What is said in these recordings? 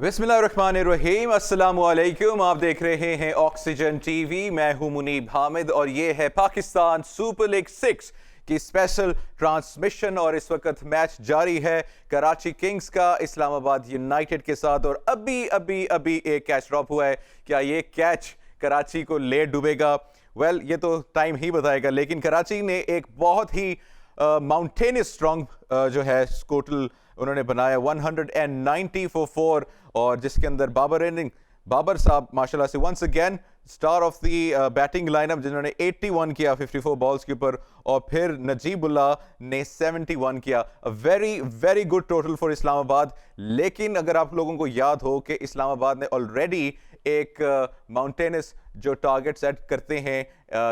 बिस्मिल्लाहिर्रहमानिर्रहीम, अस्सलामुअलैकुम। आप देख रहे हैं ऑक्सीजन टीवी। मैं हूं मुनीब हामिद और ये है पाकिस्तान सुपर लीग 6 की स्पेशल ट्रांसमिशन। और इस वक्त मैच जारी है कराची किंग्स का इस्लामाबाद यूनाइटेड के साथ। और अभी अभी अभी एक कैच ड्रॉप हुआ है। क्या ये कैच कराची को ले डूबेगा? वेल, ये तो टाइम ही बताएगा। लेकिन कराची ने एक बहुत ही माउंटेनियस स्ट्रॉन्ग जो है टोटल उन्होंने बनाया 190 फॉर 4, और जिसके अंदर बाबर साहब माशाल्लाह से once again star of the batting lineup, जिन्होंने 81 किया 54 बॉल्स के ऊपर। और फिर नजीबुल्लाह ने 71 किया। Very very good total for Islamabad. लेकिन अगर आप लोगों को याद हो कि इस्लामाबाद ने ऑलरेडी एक माउंटेनस जो टारगेट सेट करते हैं,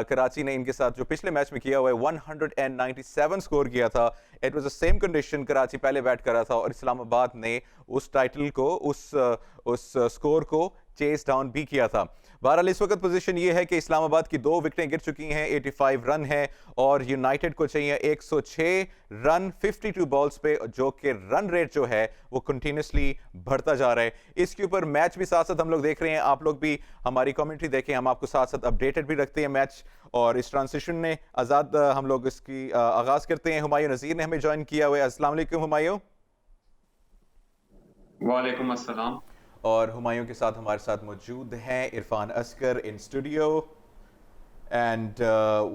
कराची ने इनके साथ जो पिछले मैच में किया हुआ है 197 स्कोर किया था। It was the same condition, Karachi पहले बैट कर रहा था और इस्लामाबाद ने उस टाइटल को उस स्कोर को चेस डाउन भी किया था। बहरहाल इस वक्त पोजीशन ये है कि इस्लामाबाद की 2 विकेटें गिर चुकी हैं, 85 रन है, और यूनाइटेड को चाहिए 106 रन 52 बॉल्स पे, जो कि रन रेट जो है वो कंटिन्यूसली बढ़ता जा रहा है। इसके ऊपर मैच भी साथ साथ हम लोग देख रहे हैं। आप लोग भी हमारी कमेंट्री देखें, हम आपको साथ साथ अपडेटेड भी रखते हैं मैच। और इस ट्रांसिशन ने आज़ाद हम लोग इसकी आगाज करते हैं। हुमायूं नज़ीर ने हमें ज्वाइन किया हुआ है। अस्सलाम वालेकुम हुमायूं। वालेकुम अस्सलाम। और हुमायूं के साथ हमारे साथ मौजूद हैं Irfan Asgar in studio. And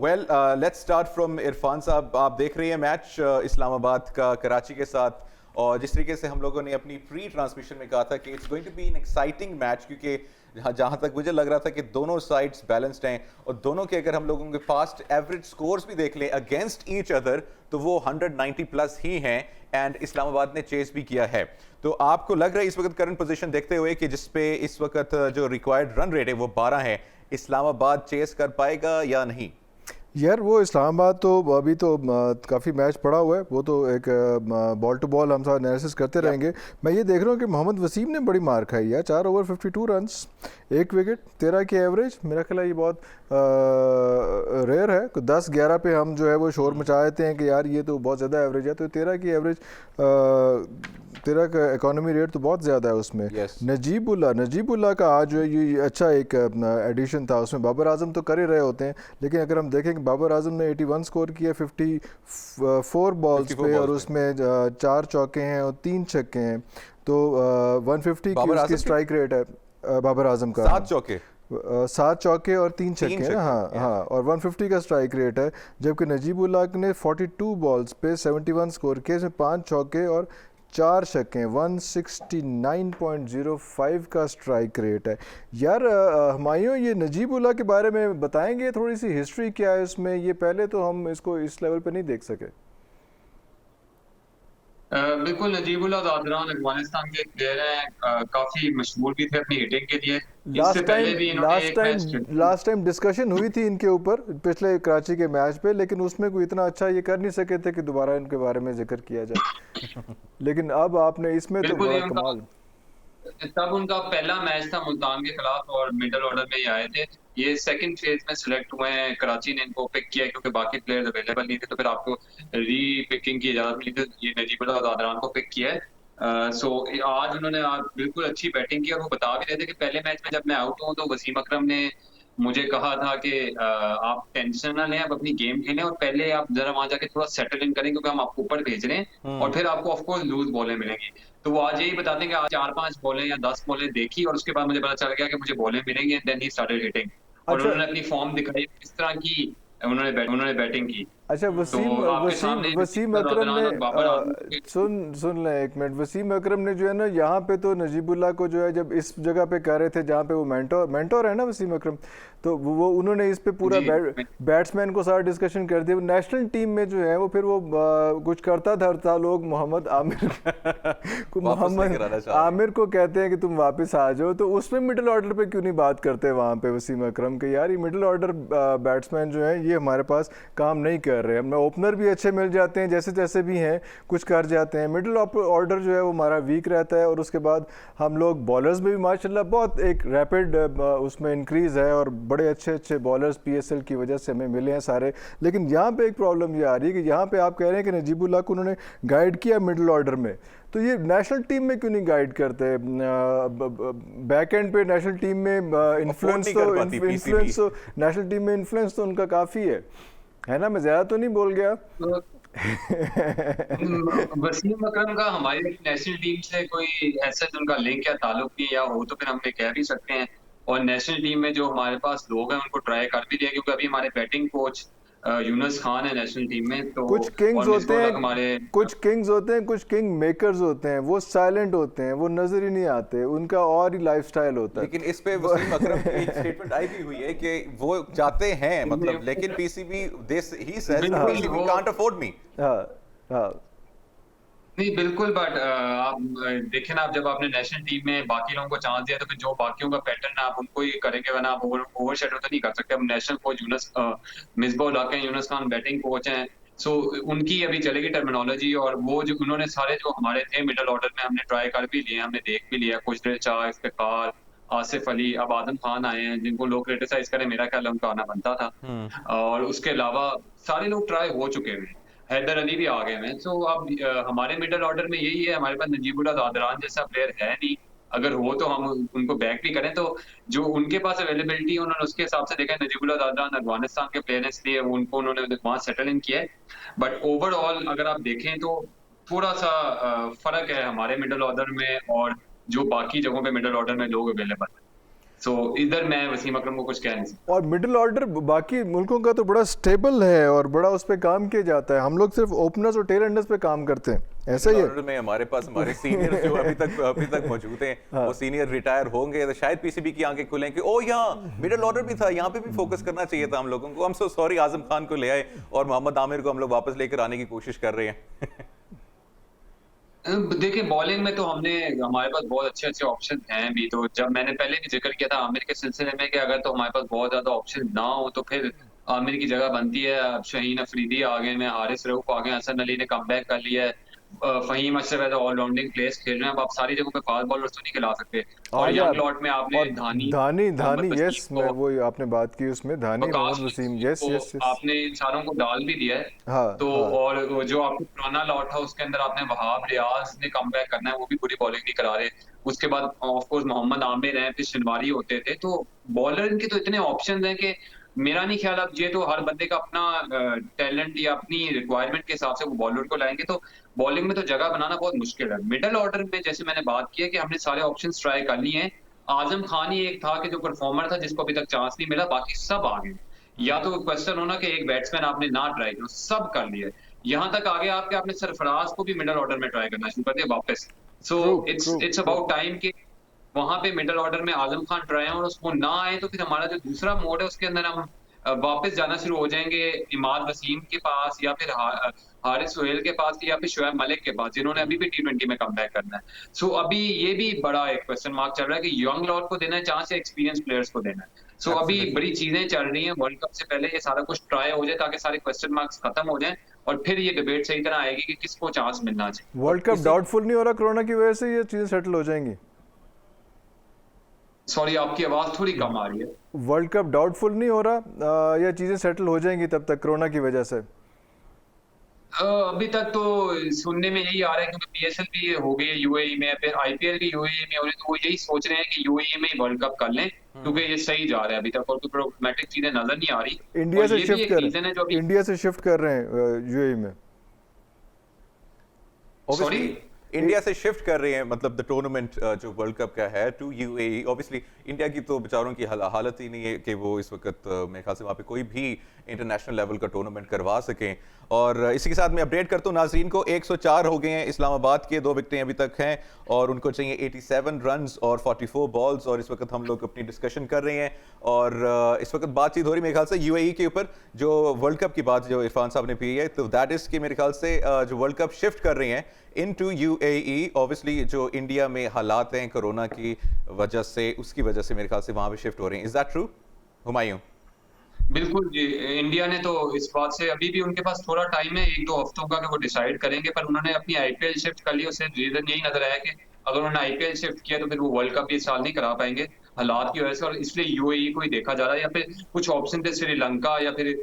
well, let's start from Irfan साहब। आप देख रहे हैं मैच इस्लामाबाद का कराची के साथ, और जिस तरीके से हम लोगों ने अपनी प्री ट्रांसमिशन में कहा था कि it's going to be an exciting match, क्योंकि जहाँ तक मुझे लग रहा था कि दोनों साइड्स बैलेंस्ड हैं, और दोनों के अगर हम लोगों के पास्ट एवरेज स्कोर्स भी देख लें अगेंस्ट ईच अदर तो वो 190 प्लस ही हैं। एंड इस्लामाबाद ने चेस भी किया है। तो आपको लग रहा है इस वक्त करंट पोजीशन देखते हुए कि जिस पे इस वक्त जो रिक्वायर्ड रन रेट है वो 12 है, इस्लामाबाद चेस कर पाएगा या नहीं? यार वो इस्लामाबाद तो अभी तो काफ़ी मैच पड़ा हुआ है, वो तो एक बॉल टू बॉल हम साथ एनालिसिस करते रहेंगे। मैं ये देख रहा हूँ कि मोहम्मद वसीम ने बड़ी मार खाई यार, 4 ओवर 52 रन्स, 1 विकेट, 13 की एवरेज। मेरा ख्याल है ये बहुत रेयर है। 10-11 पे हम जो है वो शोर मचा देते हैं कि यार ये तो बहुत ज़्यादा एवरेज है, तो 13 की एवरेज, 13 का इकोनॉमी रेट तो बहुत ज़्यादा है उसमें। नजीबुल्लाह का आज जो है ये अच्छा एक एडिशन था। उसमें बाबर आजम तो कर ही रहे होते हैं, लेकिन अगर हम देखें कि बाबर आजम ने 81 स्कोर किया 54 बॉल्स पे, और उसमें 4 चौके हैं और 3 छक्के हैं, तो 150 की उसकी स्ट्राइक रेट है बाबर आजम का। 7 चौके और 3 छक्के हैं। हाँ, और 150 का स्ट्राइक रेट है। जबकि नजीबुल्लाह ने 42 बॉल्स पे 71 स्कोर किए, इसमें 5 चौके और 4 छक्के, 169.05 का स्ट्राइक रेट है। यार हुमायूं, ये नजीबुल्लाह के बारे में बताएंगे, थोड़ी सी हिस्ट्री क्या है इसमें? ये पहले तो हम इसको इस लेवल पे नहीं देख सके। बिल्कुल, नजीबुल्लाह दादरान अफगानिस्तान के प्लेयर हैं, काफी मशहूर भी थे अपनी हिटिंग के लिए। इससे पहले भी इन्होंने लास्ट टाइम डिस्कशन हुई थी इनके ऊपर पिछले कराची के मैच पे, लेकिन उसमें कोई इतना अच्छा ये कर नहीं सके थे कि दोबारा इनके बारे में जिक्र किया जाए। लेकिन अब आपने इसमें तो बड़ा कमाल। तब उनका पहला मैच था मुल्तान के खिलाफ और मिडिल ऑर्डर में ही आए थे। ये सेकंड फेज में सिलेक्ट हुए हैं, कराची ने इनको पिक किया क्योंकि बाकी प्लेयर्स अवेलेबल नहीं थे, तो फिर आपको री पिकिंग की इजाजत मिली, तो ये नजीबुल्लाह दादरान को पिक किया है। सो आज उन्होंने बिल्कुल अच्छी बैटिंग की, और वो बता भी रहे थे कि पहले मैच में जब मैं आउट हूँ तो वसीम अकरम ने मुझे कहा था कि आप टेंशन ना लें, आप अपनी गेम खेलें और पहले आप जरा वहां जाके थोड़ा सेटल इन करें, क्योंकि हम आपको ऊपर भेज रहे हैं और फिर आपको ऑफकोर्स लूज बॉलें मिलेंगी। तो वो आज यही बताते हैं कि आज 4-5 बॉलें या 10 बॉलें देखी और उसके बाद मुझे पता चल गया कि मुझे बॉलें मिलेंगी, and then he started hitting. और उन्होंने अपनी फॉर्म दिखाई, किस तरह की उन्होंने बैटिंग की। अच्छा, वसीम अकरम ने सुन ले एक मिनट। वसीम अकरम ने जो है ना, यहाँ पे तो नजीबुल्लाह को जो है जब इस जगह पे कर रहे थे जहाँ पे वो मेंटोर है ना वसीम अकरम, तो वो उन्होंने इस पे पूरा बैट्समैन को सारा डिस्कशन कर दिया। नेशनल टीम में जो है वो फिर वो कुछ करता धरता लोग मोहम्मद आमिर को कहते हैं कि तुम वापस आ जाओ, तो उसमें मिडिल ऑर्डर पे क्यों नहीं बात करते वहाँ पे वसीम अकरम के? यार ये मिडिल ऑर्डर बैट्समैन जो है ये हमारे पास काम नहीं कर रहे। हमें ओपनर भी अच्छे मिल जाते हैं, जैसे जैसे भी हैं कुछ कर जाते हैं। मिडिल ऑर्डर जो है वो हमारा वीक रहता है, और उसके बाद हम लोग बॉलर्स में भी माशाल्लाह बहुत एक रैपिड उसमें इंक्रीज़ है, और बड़े अच्छे अच्छे बॉलर्स पीएसएल की वजह से हमें मिले हैं सारे। लेकिन यहाँ पे एक प्रॉब्लम ये आ रही है कि यहाँ पे आप कह रहे हैं कि नजीबुल्लाह को उन्होंने गाइड किया मिडिल ऑर्डर में, तो ये नेशनल टीम में क्यों नहीं गाइड करते? बैक एंड पे नेशनल टीम में इन्फ्लुएंस नहीं कर पाती PCB। तो नेशनल टीम में इन्फ्लुएंस तो उनका काफ़ी है ना? मैं ज़्यादा तो नहीं बोल गया? वसीम अकरम का हमारी नेशनल टीम से कोई ऐसा उनका लिंक या ताल्लुक नहीं, या हो तो फिर हम ये कह भी सकते हैं। और नेशनल टीम में जो हमारे पास लोग हैं उनको ट्राई कर भी दिया, क्योंकि अभी हमारे बैटिंग कोच यूनुस खान है नेशनल टीम में। तो कुछ किंग्स और होते हैं, हमारे कुछ किंग्स होते हैं, कुछ किंग मेकर्स होते हैं, वो साइलेंट होते हैं, वो नजर ही नहीं आते, उनका और ही लाइफस्टाइल होता है। लेकिन इस पे वसीम अकरम की एक स्टेटमेंट आई भी हुई है कि वो जाते हैं, मतलब, लेकिन PCB this he says PCB can't afford me. हाँ हाँ नहीं बिल्कुल, बट आप देखें ना, आप जब आपने नेशनल टीम में बाकी लोगों को चांस दिया तो फिर जो बाकियों का पैटर्न है आप उनको ही करेंगे, वरना आप ओवर शेडो तो नहीं कर सकते। अब नेशनल कोच यूनुस मिसबाह उल हक हैं, यूनुस खान बैटिंग कोच हैं, सो उनकी अभी चलेगी टर्मिनोलॉजी। और वो जो उन्होंने सारे जो हमारे थे मिडिल ऑर्डर में हमने ट्राई कर भी लिए, हमने देख भी लिया, कुछ देर चाह, इफ्तिखार, आसिफ अली, अब आदम खान आए हैं जिनको लोग क्रिटिसाइज करें, मेरा ख्याल उनका आना बनता था। और उसके अलावा सारे लोग ट्राई हो चुके हैं, हैदर अली भी आ गए हैं। सो अब हमारे मिडिल ऑर्डर में यही है, हमारे पास नजीबुल्लाह ज़ादरान जैसा प्लेयर है नहीं, अगर हो तो हम उनको बैक भी करें। तो जो उनके पास अवेलेबिलिटी है उन्होंने उसके हिसाब से देखा है। नजीबुल्लाह ज़ादरान अफगानिस्तान के प्लेयर हैं, इसलिए उनको उन्होंने वहाँ सेटल इन किया है। बट ओवरऑल अगर आप देखें तो थोड़ा सा फर्क है हमारे मिडिल ऑर्डर में और जो बाकी जगहों पे मिडिल ऑर्डर में लोग अवेलेबल हैं। सो इधर मैं वसीम अकरम को कुछ कह नहीं सकता। और मिडिल ऑर्डर बाकी मुल्कों का तो बड़ा स्टेबल है और बड़ा उस पर काम किया जाता है, हम लोग सिर्फ ओपनर्स और टेल एंडर्स पे काम करते हैं, ऐसा ही है। में हमारे पास हमारे सीनियर जो अभी तक मौजूद हैं, वो सीनियर रिटायर होंगे तो शायद पीसीबी की आंखें खुलें कि ओ यहाँ मिडिल ऑर्डर भी था, यहाँ पे भी फोकस करना चाहिए था हम लोगों को। हम सो सॉरी, आजम खान को ले आए और मोहम्मद आमिर को हम लोग वापस लेकर आने की कोशिश कर रहे हैं। देखिए बॉलिंग में तो हमारे पास बहुत अच्छे अच्छे ऑप्शन हैं भी। तो जब मैंने पहले भी जिक्र किया था आमिर के सिलसिले में कि अगर तो हमारे पास बहुत ज्यादा ऑप्शन ना हो तो फिर आमिर की जगह बनती है। अब शहीन अफरीदी आ गए हैं, हारिस रऊफ आ गए, हसन अली ने कम बैक कर लिया है, फहीम अशरफ है, ऑलराउंडिंग प्लेयर्स खेल रहे हैं। अब आप सारी जगहों पे फास्ट बॉलर्स तो नहीं खिला सकते। और यंग लॉट में आपने धानी यस, मैं वो आपने बात की उसमें, धानी, मोहम्मद वसीम, यस यस आपने इन सारों को डाल भी दिया है। हाँ, तो हाँ। और जो आपको पुराना लॉट था उसके अंदर आपने वहाब रियाज ने कम बैक करना है, वो भी बुरी बॉलिंग नहीं करा रहे। उसके बाद ऑफ कोर्स मोहम्मद आमिर हैं, फिर शिनवारी होते थे। तो बॉलर इनके तो इतने ऑप्शंस हैं कि मेरा नहीं ख्याल अब ये तो हर बंदे का अपना टैलेंट या अपनी रिक्वायरमेंट के हिसाब से वो बॉलर को लाएंगे, तो बॉलिंग में तो जगह बनाना बहुत मुश्किल है। मिडिल ऑर्डर में जैसे मैंने बात की है कि हमने सारे ऑप्शंस ट्राई कर लिए हैं। आजम खान ही एक था कि जो परफॉर्मर था जिसको अभी तक चांस नहीं मिला, बाकी सब आ गए। या तो क्वेश्चन होना कि एक बैट्समैन आपने ना ट्राई किया, सब कर लिया। यहाँ तक आगे आपने सरफराज को भी मिडिल ऑर्डर में ट्राई करना शुरू कर दिया वापस। सो इट्स अबाउट टाइम कि वहां पे मिडिल ऑर्डर में आजम खान ट्राई और उसको ना आए तो फिर हमारा जो दूसरा मोड है उसके अंदर हम वापस जाना शुरू हो जाएंगे इमाद वसीम के पास, या फिर हारिस सोहेल के पास, या फिर शुएब मलिक के पास, जिन्होंने अभी भी T20 में कम बैक करना है। सो अभी ये भी बड़ा एक क्वेश्चन मार्क चल रहा है कि यंग लॉट को देना है चांस या एक्सपीरियंस प्लेयर्स को देना है। सो अभी बड़ी चीजें चल रही हैं। वर्ल्ड कप से पहले ये सारा कुछ ट्राई हो जाए ताकि सारे क्वेश्चन मार्क्स खत्म हो जाएं और फिर ये डिबेट सही तरह आएगी कि किसको चांस मिलना चाहिए। वर्ल्ड कप डाउटफुल नहीं हो रहा कोरोना की वजह से, ये चीजें सेटल हो जाएंगी? सॉरी आपकी आवाज थोड़ी कम आ रही है। वर्ल्ड कप डाउटफुल नहीं हो रहा या चीजें सेटल हो जाएंगी तब तक कोरोना की वजह से? अभी तक तो सुनने में यही आ रहा है क्योंकि पीएसएल भी हो गई है यूएई में, फिर आईपीएल भी यूएई में हो रही है, तो वो यही सोच रहे हैं कि यूएई में ही वर्ल्ड कप कर लें क्योंकि ये सही जा रहा है। अभी तक और कोई प्रॉब्लमेटिक चीजें नजर नहीं आ रही। इंडिया से शिफ्ट कर रहे हैं यूएई में। सॉरी, इंडिया से शिफ्ट कर रहे हैं, मतलब द टूर्नामेंट जो वर्ल्ड कप का है टू यूएई। ऑब्वियसली इंडिया की तो बेचारों की हालत ही नहीं है कि वो इस वक्त मेरे ख्याल से वहाँ पे कोई भी इंटरनेशनल लेवल का टूर्नामेंट करवा सकें। और इसी के साथ मैं अपडेट करता हूँ नाजरीन को, 104 हो गए हैं इस्लामाबाद के, 2 विकेटें अभी तक हैं और उनको चाहिए 87 रन्स और 44 बॉल्स। और इस वक्त हम लोग अपनी डिस्कशन कर रहे हैं और इस वक्त बातचीत हो रही मेरे ख्याल से यूएई के ऊपर, जो वर्ल्ड कप की बात जो इरफान साहब ने की है, तो दैट इज कि मेरे ख्याल से जो वर्ल्ड कप शिफ्ट कर रहे हैं इनटू यूएई। ऑब्वियसली जो इंडिया में हालात हैं कोरोना की वजह से, उसकी वजह से मेरे ख्याल से वहां पे शिफ्ट हो रहे हैं। Is that true Humayun? बिल्कुल जी, इंडिया ने तो इस बात से अभी भी उनके पास थोड़ा टाइम है, 1-2 हफ्तों का, कि वो डिसाइड करेंगे। पर उन्होंने अपनी आईपीएल शिफ्ट कर ली, उससे रीजन यही नजर आया कि अगर उन्होंने आईपीएल शिफ्ट किया तो फिर वो वर्ल्ड कप इस साल नहीं करा पाएंगे। हालात की वजह से, और इसलिए यूएई को ही देखा जा रहा है, या फिर कुछ ऑप्शन थे श्रीलंका या फिर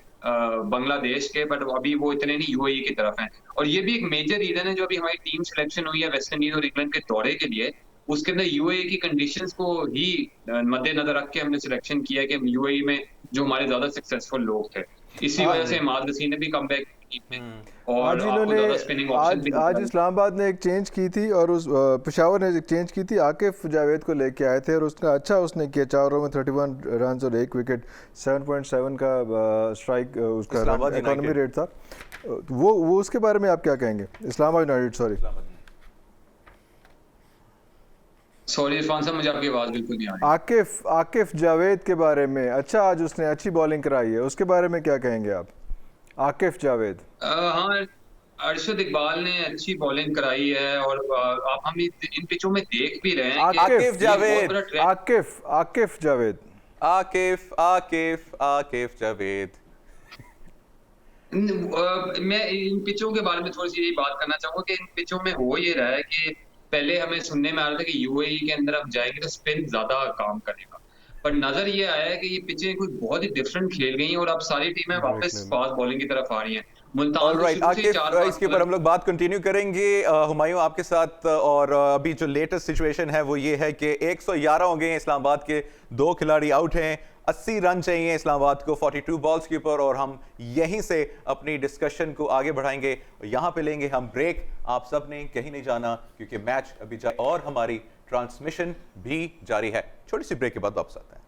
बांग्लादेश के, बट अभी वो इतने नहीं यूएई की तरफ हैं। और ये भी एक मेजर रीजन है जो अभी हमारी टीम सिलेक्शन हुई है वेस्ट इंडीज और इंग्लैंड के दौरे के लिए, उसके अंदर यूएई की कंडीशंस को ही मद्देनजर रख के हमने सिलेक्शन किया है कि हम यूएई में जो हमारे ज्यादा सक्सेसफुल लोग थे, इसी वजह से इमाद वसीम ने भी कम बैक में, और आज आपको इन्होंने ज्यादा स्पिनिंग ऑप्शन भी आज इस्लामाबाद ने एक चेंज की थी और उस पेशावर ने एक चेंज की थी, आकिफ जावेद को लेके आए थे और उसका अच्छा उसने किया, 4 ओवर में 31 रन और 1 विकेट, 7.7 का स्ट्राइक उसका इस्लामाबाद इकोनॉमी यूनाइटेड। रेट था। वो उसके बारे में आप क्या कहेंगे? Islamabad United, sorry sorry Irfan साहब, मुझे आपकी आवाज बिल्कुल नहीं आ रही। आकिफ जावेद के बारे में, अच्छा आज उसने अच्छी बॉलिंग कराई है, उसके बारे में क्या कहेंगे आप? आकिफ जावेद, हाँ, अरशद इकबाल ने अच्छी बॉलिंग कराई है, और आप हम इन पिचों में देख भी रहे हैं कि आकिफ जावेद, बहुत बड़ा ट्रेंड। आकिफ जावेद, आकिफ जावेद। मैं इन पिचों के बारे में थोड़ी सी यही बात करना चाहूंगा कि इन पिचों में हो ये रहा है कि पहले हमें सुनने में आ रहा था कि यूएई के अंदर अब जाएंगे तो स्पिन ज्यादा काम करेगा, पर नजर ये आया है कि ये पिचें कुछ बहुत ही डिफरेंट खेल गई हैं और अब सारी टीमें वापस फास्ट बॉलिंग की तरफ आ रही हैं। मुल्तान तो ऑलराइट शुरू से ही आकिफ, 4 इसके ऊपर हम लोग बात कंटिन्यू करेंगे। हुमायूं आपके साथ, और अभी जो लेटेस्ट सिचुएशन है वो ये है कि 111 हो गए हैं इस्लामाबाद के, 2 खिलाड़ी आउट हैं, 80 रन चाहिए इस्लामाबाद को 42 बॉल्स के ऊपर, और हम यहीं से अपनी डिस्कशन को आगे बढ़ाएंगे। यहाँ पे लेंगे हम ब्रेक, आप सब ने कहीं नहीं जाना क्योंकि मैच अभी जाए और हमारी ट्रांसमिशन भी जारी है। छोटी सी ब्रेक के बाद वापस आते हैं।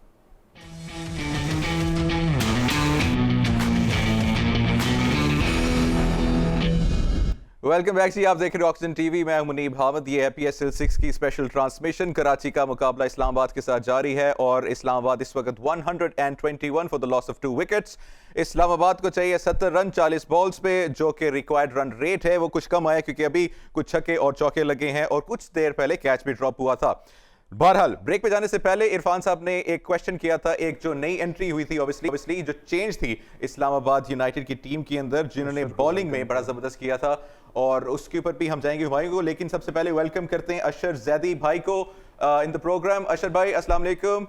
वेलकम बैक जी, आप देख रहे हो ऑक्सीजन टीवी, मैं मुनीब हामिद। ये है PSL 6 की स्पेशल ट्रांसमिशन। कराची का मुकाबला इस्लामाबाद के साथ जारी है और इस्लामाबाद इस वक्त 121 for the loss of 2 wickets. Islamabad को चाहिए 70 रन 40 बॉल्स पे, जो कि रिक्वायर्ड रन रेट है वो कुछ कम आया क्योंकि अभी कुछ छक्के और चौके लगे हैं और कुछ देर पहले कैच भी ड्रॉप हुआ था। बहरहाल ब्रेक पे जाने से पहले इरफान साहब ने एक क्वेश्चन किया था, एक जो नई एंट्री हुई थी ऑब्वियसली जो चेंज थी इस्लामाबाद यूनाइटेड की टीम के अंदर, जिन्होंने बॉलिंग में बड़ा जबरदस्त किया था, और उसके ऊपर भी हम जाएंगे हुमायूं को। लेकिन सबसे पहले वेलकम करते हैं अशर जैदी भाई को इन द प्रोग्राम। अशर भाई अस्सलाम वालेकुम।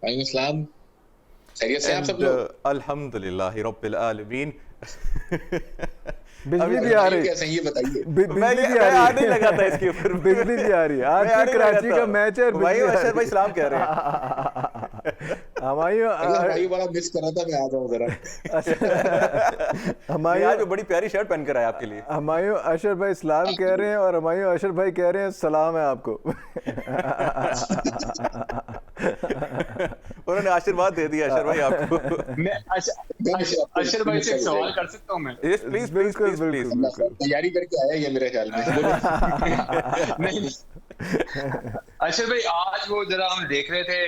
वालेकुम अस्सलाम, खैरियत से आप सब लोग? अल्हम्दुलिल्लाह रब्बिल आलमीन। बिजली भी आ रही है, कैसे ये बताइए? बिजली भी आ रही आने लगा था इसके ऊपर। बिजली भी आ रही है, आज भी कराची का मैच है। भाई अशर भाई सलाम कह रहे हैं। हमायूं भाई बड़ा मिस कर रहा था, मैं आ जाऊं जरा। हमायूं आज बड़ी प्यारी शर्ट पहन कर आया आपके लिए। हमायूं अशर भाई सलाम कह रहे हैं और हमायूं अशर भाई कह रहे हैं सलाम है आपको। उन्होंने आशीर्वाद दे दिया अशर भाई आपको। मैं अशर भाई से एक सवाल कर सकता हूँ मैं? Yes please please please. तैयारी करके आया ये मेरे ख्याल में। नहीं अशर भाई, आज वो जरा हम देख रहे थे,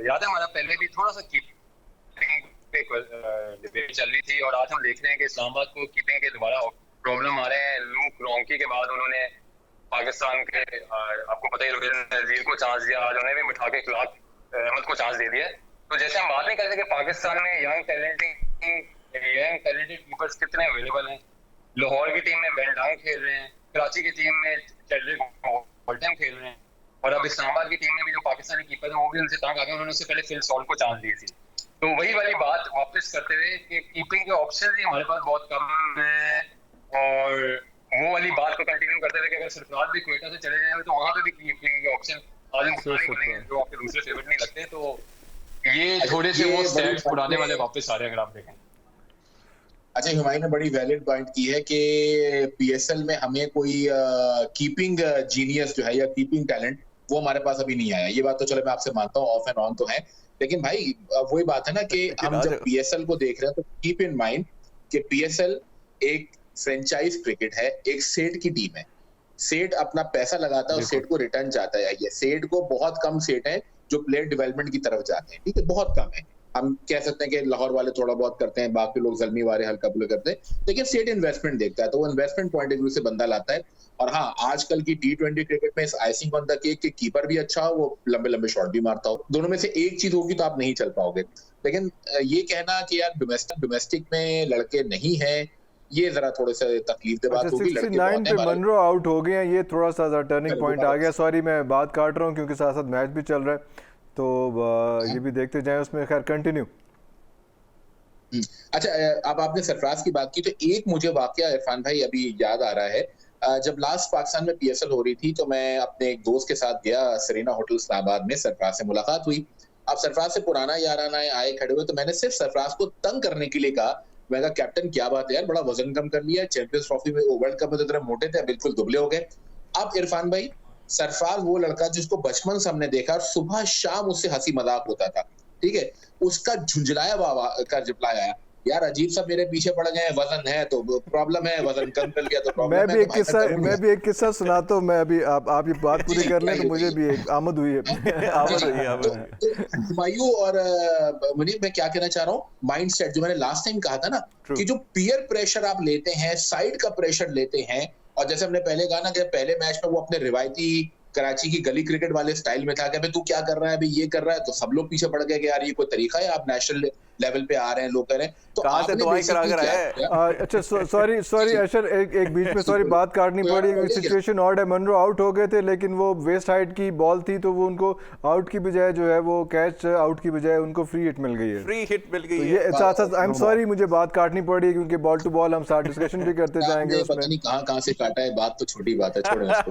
याद है हमारा पहले भी थोड़ा सा कीपिंग पे डिबेट चल रही थी, और आज हम देख रहे हैं कि इस्लामाबाद को कीपिंग के दोबारा प्रॉब्लम आ रहे हैं। लूक रोंकी के बाद उन्होंने पाकिस्तान के, आपको पता ही, नजीर को चांस दिया, आज उन्हें भी बिठा के खिलाफ अहमद को चांस दे दिया। तो जैसे हम बात नहीं करते कि पाकिस्तान में यंग टैलेंटेड कीपर्स कितने अवेलेबल हैं। लाहौर की टीम में बेन डांग खेल रहे हैं, कराची की टीम में चैडरिक होल्टन खेल रहे हैं, और अब इस्लामाबाद की टीम में भी जो पाकिस्तानी कीपर है वो भी उनसे तंग आ गए। उन्होंने उससे पहले फिल सॉल्ट को चांस दी थी। तो वही वाली बात वापस करते हुए कि कीपिंग के ऑप्शन ही हमारे पास बहुत कम है, और वो वाली बात को कंटिन्यू करते हुए कि अगर सरफराज भी क्वेटा से चले जाए तो वहां पे भी कीपिंग के ऑप्शन आजम खुदानी बोलेंगे जो आपके दूसरे फेवरेट नहीं लगते। तो ये थोड़े से वो स्टैट्स पुराने वाले वापस आ रहे हैं अगर आप देखें। अच्छा, हुमायूं ने बड़ी वैलिड पॉइंट की है कि PSL में हमें कोई कीपिंग जीनियस जो है या कीपिंग टैलेंट वो हमारे पास अभी नहीं आया। ये बात तो चलो मैं आपसे मानता हूँ, ऑफ एंड ऑन तो है, लेकिन भाई वही बात है ना कि हम जब PSL को देख रहे हैं तो कीप इन माइंड कि PSL एक फ्रेंचाइज क्रिकेट है, एक सेठ की टीम है। सेठ अपना पैसा लगाता है और सेठ को रिटर्न चाहता है। ये सेठ को बहुत कम सेठ है जो प्लेयर डेवलपमेंट की तरफ जाते हैं, ठीक है, बहुत कम है। हम कह सकते हैं कि लाहौर वाले थोड़ा बहुत करते हैं, बाकी लोग जल्मी वाले हल्का फुल्का करते हैं, लेकिन सेठ इन्वेस्टमेंट देखता है, तो वो इन्वेस्टमेंट पॉइंट ऑफ व्यू से बंदा लाता है। और हाँ, आजकल की T20 क्रिकेट में इस आइसिंग ऑन द केक के कीपर भी अच्छा हो, वो लंबे लंबे शॉट भी मारता हो, दोनों में से एक चीज होगी तो आप नहीं चल पाओगे। लेकिन ये कहना कि यार डोमेस्टिक में लड़के नहीं है ये जरा थोड़े से तकलीफ दे बात अच्छा, होगी। 69 पे मनरो आउट हो गए हैं, ये थोड़ा सा टर्निंग पॉइंट आ गया। सॉरी मैं बात काट रहा हूँ क्योंकि साथ साथ मैच भी चल रहा है, तो ये भी देखते जाएं उसमें। खैर कंटिन्यू। अच्छा, अब आपने सरफराज की बात की तो एक मुझे वाकया इरफान भाई अभी याद आ रहा है। जब लास्ट पाकिस्तान में पीएसएल हो रही थी तो मैं अपने एक दोस्त के साथ गया सरीना होटल इस्लामाबाद में, सरफराज से मुलाकात हुई। अब सरफराज से पुराना याराना आए खड़े हुए, तो मैंने सिर्फ सरफराज को तंग करने के लिए कहा, मैं कहा कैप्टन क्या बात है यार, बड़ा वजन कम कर लिया, चैंपियंस ट्रॉफी में वर्ल्ड कप में तो तरह मोटे थे, बिल्कुल दुबले हो गए। अब इरफान भाई, सरफराज वो लड़का जिसको बचपन से हमने देखा, सुबह शाम उससे हंसी मजाक होता था, ठीक है, उसका झुंझलाया का रिप्लाई आया, यार अजीब सा मेरे पीछे पड़ गए, वजन है तो प्रॉब्लम है, वजन कम कर लिया तो प्रॉब्लम है। मैं भी एक किस्सा सुनाता हूँ। मैं अभी आप ये बात पूरी कर लें तो मुझे भी एक आमद हुई है। हुमायूं और मुनीब, मैं क्या कहना चाह रहा हूँ, माइंडसेट जो मैंने लास्ट टाइम कहा था ना, कि जो पीयर प्रेशर आप लेते हैं, साइड का प्रेशर लेते हैं, और जैसे हमने पहले कहा ना कि पहले मैच में वो अपने रिवायती कराची की गली क्रिकेट वाले स्टाइल में था कि तू क्या कर रहा है, अभी ये कर रहा है, तो सब लोग पीछे पड़ गए कि यार ये कोई तरीका है, आप नेशनल लेवल पे आ रहे हैं, लोग कह रहे हैं, तो कहां से दुआएं करा कर आए। अच्छा सॉरी अशर, एक बीच में सॉरी बात काटनी पड़ी। सिचुएशन ऑड है, मनरो आउट हो गए थे, लेकिन वो वेस्ट हाइट की बॉल थी तो वो उनको आउट की बजाय जो है वो कैच आउट की बजाय उनको फ्री हिट मिल गई है। फ्री हिट मिल गई है। साथ साथ आई एम सॉरी, मुझे बात काटनी पड़ी क्योंकि बॉल टू बॉल हम साथ डिस्कशन भी करते जाएंगे उसमें। पता नहीं कहां से काटा है, बात तो छोटी बात है, छोड़ो उसको।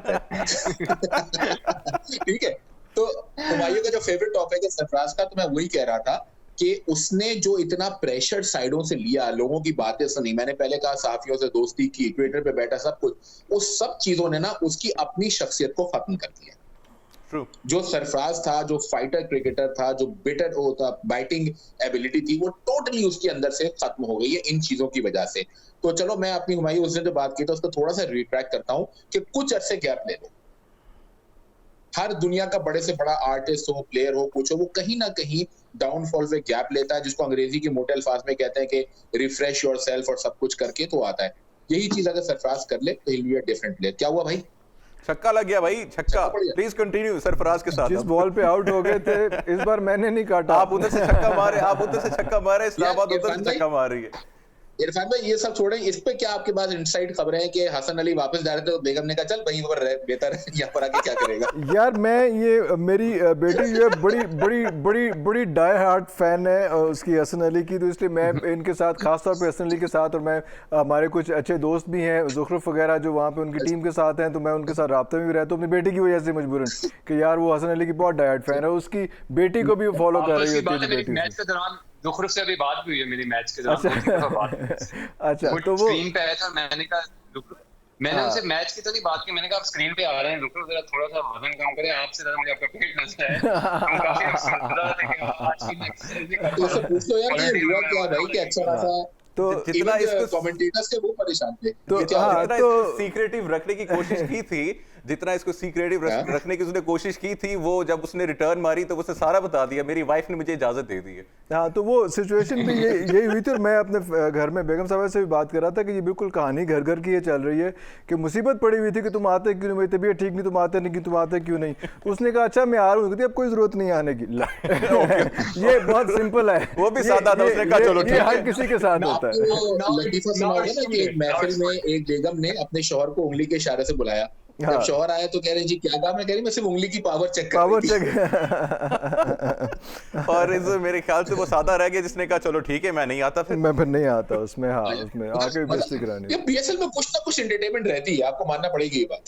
ठीक है, तो हुमायूं का जो फेवरेट टॉपिक है सरफराज का, तो मैं वही कह रहा था कि उसने जो इतना प्रेशर साइडों से लिया, लोगों की बातें सुनी, मैंने पहले कहा साथियों से दोस्ती की, ट्विटर पे बैठा, सब कुछ, उस सब चीजों ने ना उसकी अपनी शख्सियत को खत्म कर दिया। True. जो सरफराज था, जो फाइटर क्रिकेटर था, जो बिटर होता बैटिंग एबिलिटी थी, वो टोटली उसके अंदर से खत्म हो गई है इन चीजों की वजह से। तो चलो मैं अपनी हुमायूं उसने जो बात की था उसको थोड़ा सा रिट्रैक्ट करता हूं कि कुछ अरसे गैप ले लो। हर दुनिया का बड़े से बड़ा आर्टिस्ट हो, प्लेयर हो, कुछ हो, वो कहीं ना कहीं डाउनफॉल पे गैप लेता है, जिसको अंग्रेजी के मोटे अल्फाज में कहते हैं कि रिफ्रेश योरसेल्फ, और सब कुछ करके तो आता है। यही चीज अगर सरफराज कर ले तो he will be a different player. क्या हुआ भाई? छक्का लग गया भाई, छक्का। प्लीज कंटिन्यू सरफराज के साथ। जिस बॉल पे आउट हो गए थे इस बार मैंने नहीं काटा। आप उधर से छक्का मारे, आप उधर से छक्का मारे, इस्लामाबाद उधर से छक्का मार रही है। इरफान भाई ये सब छोड़ें, इस पे क्या आपके पास इनसाइड खबरें हैं कि हसन अली वापस जा रहे थे तो बेगम ने कहा चल वहीं पर रह, बेहतर है, यहाँ पर आके क्या करेगा? यार मैं ये मेरी बेटी जो है बड़ी बड़ी बड़ी बड़ी डाई हार्ट फैन है उसकी, हसन अली की, तो इसलिए मैं इनके साथ खासतौर पे हसन अली के साथ, और मैं हमारे कुछ अच्छे दोस्त भी हैं ज़ुखरुफ वगैरह जो वहाँ पे उनकी टीम के साथ हैं, तो मैं उनके साथ राब्ते में भी रहता हूँ अपनी बेटी की वजह से मजबूरन कि यार वो हसन अली की बहुत डाई हार्ट फैन है, उसकी बेटी को भी फॉलो कर रही है। ज़ुखरुफ से अभी बात भी हुई है मेरी मैच के दौरान। अच्छा तो वो स्क्रीन पे आया था, मैंने कहा मैंने उनसे मैच की तो नहीं बात की, मैंने कहा आप स्क्रीन पे आ रहे हैं, ज़ुखरुफ जरा थोड़ा सा वजन कम करें, आपसे ज्यादा मुझे आपका पेट नजर है। हम काफी आज की मैच तो पूछ लो यार कि हुआ क्या भाई कि अच्छा खासा, तो जितना इसको कमेंटेटर्स के वो परेशान थे, तो जितना इसको सीक्रेटिव रखने की कोशिश की थी, जितना इसको सीक्रेटिव रखने की उसने कोशिश की थी, वो जब उसने रिटर्न मारी तो उसने सारा बता दिया, मेरी वाइफ ने मुझे इजाजत दे दी है। हाँ, तो वो सिचुएशन भी यही हुई थी, और मैं अपने घर में बेगम साहब से भी बात कर रहा था कि ये बिल्कुल कहानी घर घर की ये चल रही है कि मुसीबत पड़ी हुई थी कि तुम आते क्यों नहीं, मेरी तबीयत ठीक नहीं, तुम आते नहीं, तुम आते क्यों नहीं। उसने कहा अच्छा मैं आ रहा हूँ, अब कोई जरूरत नहीं आने की। ये बहुत सिंपल है, वो भी सादा था, उसने कहा चलो ठीक है, हर किसी के साथ होता है। लतीफा सुना होगा ना कि एक महफिल में एक बेगम ने अपने शौहर को उंगली के इशारे से बुलाया। जब शौहर आया तो कह रहे जी क्या काम है, कह रही मैं सिर्फ उंगली की पावर चेक कर रही थी। और इस मेरे ख्याल से वो सादा रह गया जिसने कहा चलो ठीक है मैं नहीं आता, फिर मैं फिर नहीं आता उसमें। हाँ, उसमें आके बेइज्जती करानी। ये बीएसएल में कुछ ना कुछ एंटरटेनमेंट रहती है, आपको मानना पड़ेगी ये बात।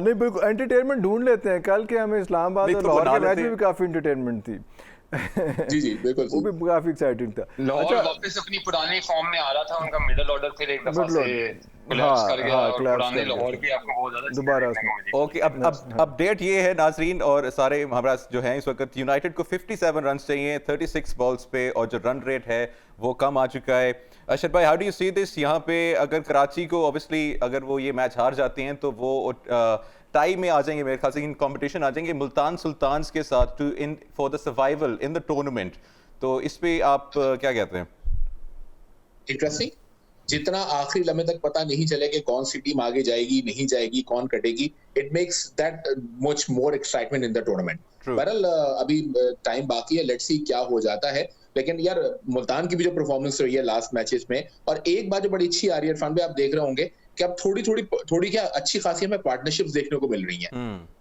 नहीं बिल्कुल एंटरटेनमेंट ढूंढ लेते हैं। कल के हमें इस्लामाबाद और लाहौर के मैच में भी काफी एंटरटेनमेंट थी। जी बिल्कुल, वो भी काफी एक्साइटिंग था। लाहौर वापस अपनी पुरानी फॉर्म में आ रहा था, उनका मिडिल ऑर्डर फिर एक दफा से कोलैप्स कर गया, और पुराने लाहौर भी आपको बहुत ज्यादा दोबारा। ओके, अब अपडेट ये है नाजरीन और सारे हमारा जो है, इस वक्त यूनाइटेड को 57 रन चाहिए 36 बॉल्स पे, और जो रन रेट है वो कम आ चुका है। अशर भाई, how do you see this? यहाँ पे अगर कराची को ऑब्वियसली अगर वो ये मैच हार जाते हैं तो वो टाई में आ जाएंगे, मेरे ख्याल से इन कंपटीशन आ जाएंगे मुल्तान सुल्तान्स के साथ to in for the survival in the tournament. तो इस पे आप क्या कहते हैं? इंटरेस्टिंग, जितना आखिरी लम्हे तक पता नहीं चले कि कौन सी टीम आगे जाएगी नहीं जाएगी, कौन कटेगी, it makes that much more excitement in the tournament. बहरहाल अभी टाइम बाकी है, लेट्स सी क्या हो जाता है। लेकिन यार मुल्तान की भी जो परफॉर्मेंस रही है लास्ट मैचेस में, और एक बात जो बड़ी अच्छी आ रही है इरफान भाई, आप देख रहे होंगे कि अब थोड़ी क्या अच्छी खासी हमें पार्टनरशिप्स देखने को मिल रही हैं।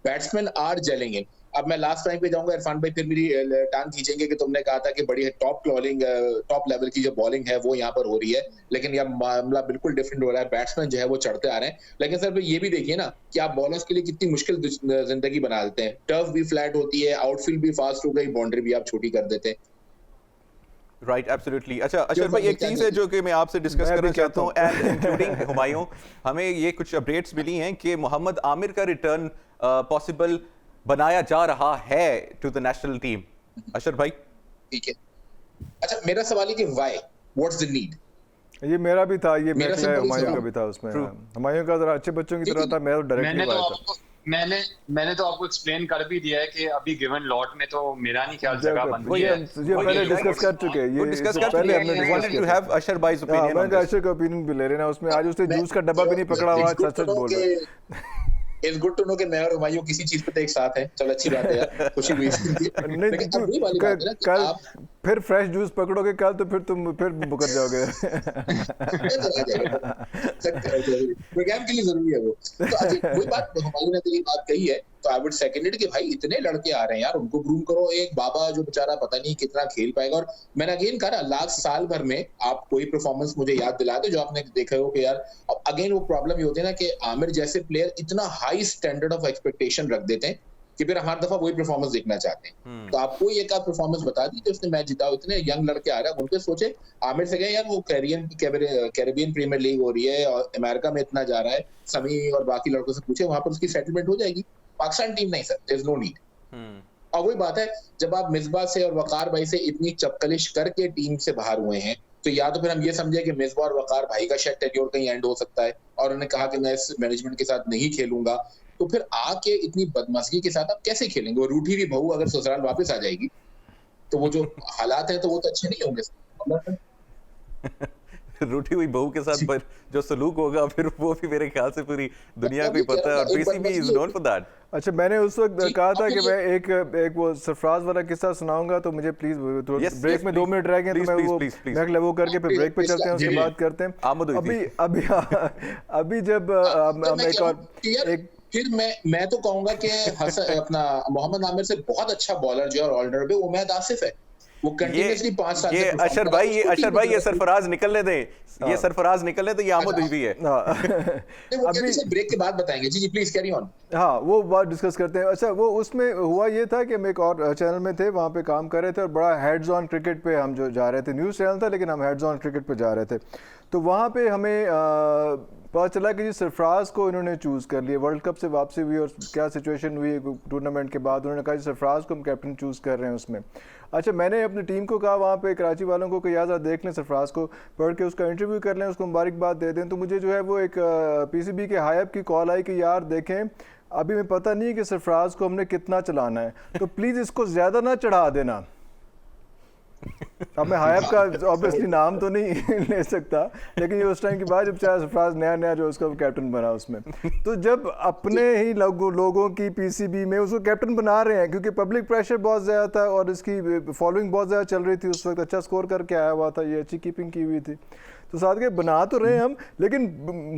बैट्समैन आर जेलिंग इन। अब मैं लास्ट टाइम पे जाऊंगा इरफान भाई, फिर मेरी टांग खींचेंगे कि तुमने कहा था कि बड़ी टॉप लेवल की जो बॉलिंग है वो यहाँ पर हो रही है, लेकिन यह मामला बिल्कुल डिफरेंट हो रहा है। बैट्समैन जो है वो चढ़ते आ रहे हैं, लेकिन सर ये भी देखिए ना कि आप बॉलर्स के लिए कितनी मुश्किल जिंदगी बना देते हैं। टर्फ भी फ्लैट होती है, आउटफील्ड भी फास्ट हो गई, बाउंड्री भी आप छोटी कर देते हैं। Right, absolutely. अच्छा अशर भाई, एक चीज़ है जो कि मैं आपसे डिस्कस करना चाहता हूँ, एंड इंक्लूडिंग हुमायूं, हमें ये कुछ अपडेट्स मिली हैं कि मोहम्मद आमिर का रिटर्न पॉसिबल बनाया जा रहा है टू द नेशनल टीम। अशर भाई, ठीक है। अच्छा, मेरा सवाल है कि व्हाई, व्हाट्स द नीड? ये मेरा भी था, ये मेरा मेरा हुमायूं का भी था उसमें। हुमायूं का जरा अच्छे बच्चों की तरह था, मैं डायरेक्टली आया था। मैंने तो आपको एक्सप्लेन कर भी दिया है कि अभी गिवन लॉट में तो मेरा नहीं ख्याल जगह बन रही है। ये पहले डिस्कस कर चुके हैं, ये डिस्कस कर पहले हमने चुके हैं। वांटेड टू हैव अशर भाई's हाँ, ओपिनियन। मैं अशर का ओपिनियन भी ले रहे ना उसमें। आज उसने जूस का डब्बा भी नहीं पकड़ा हुआ, सच सच बोल रहा है। इट्स गुड टू नो कि मैं और हुमायूं किसी चीज पे तो एक साथ हैं। चलो अच्छी बात है यार, खुशी हुई। नहीं कल फिर फ्रेश जूस पकड़ोगे कल तो फिर तुम फिर मुकर जाओगे। प्रोग्राम के लिए जरूरी है वो। तो अच्छा, वही बात हुमायूं ने तो ये बात कही है, तो आई वुड सेकंड इट कि भाई इतने लड़के आ रहे हैं यार, उनको ग्रूम करो। एक बाबा जो बेचारा पता नहीं कितना खेल पाएगा। और मैंने अगेन कहा लास्ट साल भर में आप कोई परफॉर्मेंस मुझे याद दिला दो जो आपने देखा हो कि यार, अब अगेन वो प्रॉब्लम ये होती है ना कि आमिर जैसे प्लेयर इतना हाई स्टैंडर्ड ऑफ एक्सपेक्टेशन रख देते हैं कि फिर हर दफा वही परफॉर्मेंस देखना चाहते हैं। तो आपको एक आध परफॉर्मेंस बता दी कि उसने मैच जीता, इतने यंग लड़के आ रहे हैं, उनके सोचे आमिर से गए यार, वो कैरेबियन प्रीमियर लीग हो रही है और अमेरिका में इतना जा रहा है, समी और बाकी लड़कों से पूछे, वहां पर उसकी सेटलमेंट हो जाएगी। पाकिस्तान टीम नहीं sir, there is no need. और वही बात है, जब आप मिसबा से और वकार भाई से इतनी चपकलिश करके टीम से बाहर हुए हैं, तो या तो फिर हम ये समझे कि मिसबा और वकार भाई का शायद टेन्योर कहीं एंड हो सकता है, और उन्होंने कहा कि मैं इस मैनेजमेंट के साथ नहीं खेलूंगा। तो फिर आके इतनी बदमजगी के साथ आप कैसे खेलेंगे? वो रूठी हुई बहू अगर ससुराल वापस आ जाएगी तो वो जो हालात है तो वो तो अच्छे नहीं होंगे। रूठी हुई बहू के साथ पर जो सलूक होगा फिर वो भी मेरे ख्याल से पूरी दुनिया को ही पता है, और PCB is known for that. अच्छा, मैंने उस वक्त कहा था कि मैं एक वो सरफराज वाला किस्सा सुनाऊंगा, तो मुझे प्लीज ब्रेक में 2 मिनट रह गए तो मैं वो करके फिर ब्रेक पे चलते हैं, उसके बात करते हैं। अभी जब मैं तो कहूंगा कि अपना मोहम्मद आमिर से बहुत अच्छा बॉलर जो है ऑलराउंडर पे उमैद आसिफ है। वो कंटिन्यूअसली 5 साल ये अशर भाई ये सरफराज निकलने दें, ये सरफराज निकलने तो ये आमद हुई भी है। अभी ब्रेक के बाद बताएंगे। जी प्लीज कैरी ऑन। हाँ, वो बात डिस्कस करते हैं। अच्छा, वो उसमें हुआ ये था कि हम एक और चैनल में थे, वहाँ पे काम कर रहे थे, और बड़ा हेड्स ऑन क्रिकेट पे हम जो जा रहे थे, न्यूज़ चैनल था लेकिन हम हेड्स ऑन क्रिकेट पे जा रहे थे। तो वहाँ पे हमें पता चला कि जी सरफराज को इन्होंने चूज़ कर लिया। वर्ल्ड कप से वापसी हुई और क्या सिचुएशन हुई टूर्नामेंट के बाद, उन्होंने कहा जी सरफराज को हम कैप्टन चूज़ कर रहे हैं उसमें। अच्छा, मैंने अपनी टीम को कहा वहाँ पे कराची वालों को कि यार देख लें, सरफराज को पढ़ के उसका इंटरव्यू कर लें, उसको मुबारकबाद दे दें। तो मुझे जो है वो एक पीसीबी के हायब की कॉल आई कि यार देखें, अभी मैं पता नहीं है कि सरफराज को हमने कितना चलाना है, तो प्लीज़ इसको ज़्यादा ना चढ़ा देना। अब मैं हायब का ऑब्वियसली नाम तो नहीं ले सकता, लेकिन ये उस टाइम की बात जब चाहे सरफराज नया जो उसका कैप्टन बना उसमें। तो जब अपने ही लोगों की पीसीबी में उसको कैप्टन बना रहे हैं, क्योंकि पब्लिक प्रेशर बहुत ज़्यादा था और इसकी फॉलोइंग बहुत ज़्यादा चल रही थी उस वक्त, अच्छा स्कोर करके आया हुआ था, ये अच्छी कीपिंग की हुई थी, तो साथ के बना तो रहे हम, लेकिन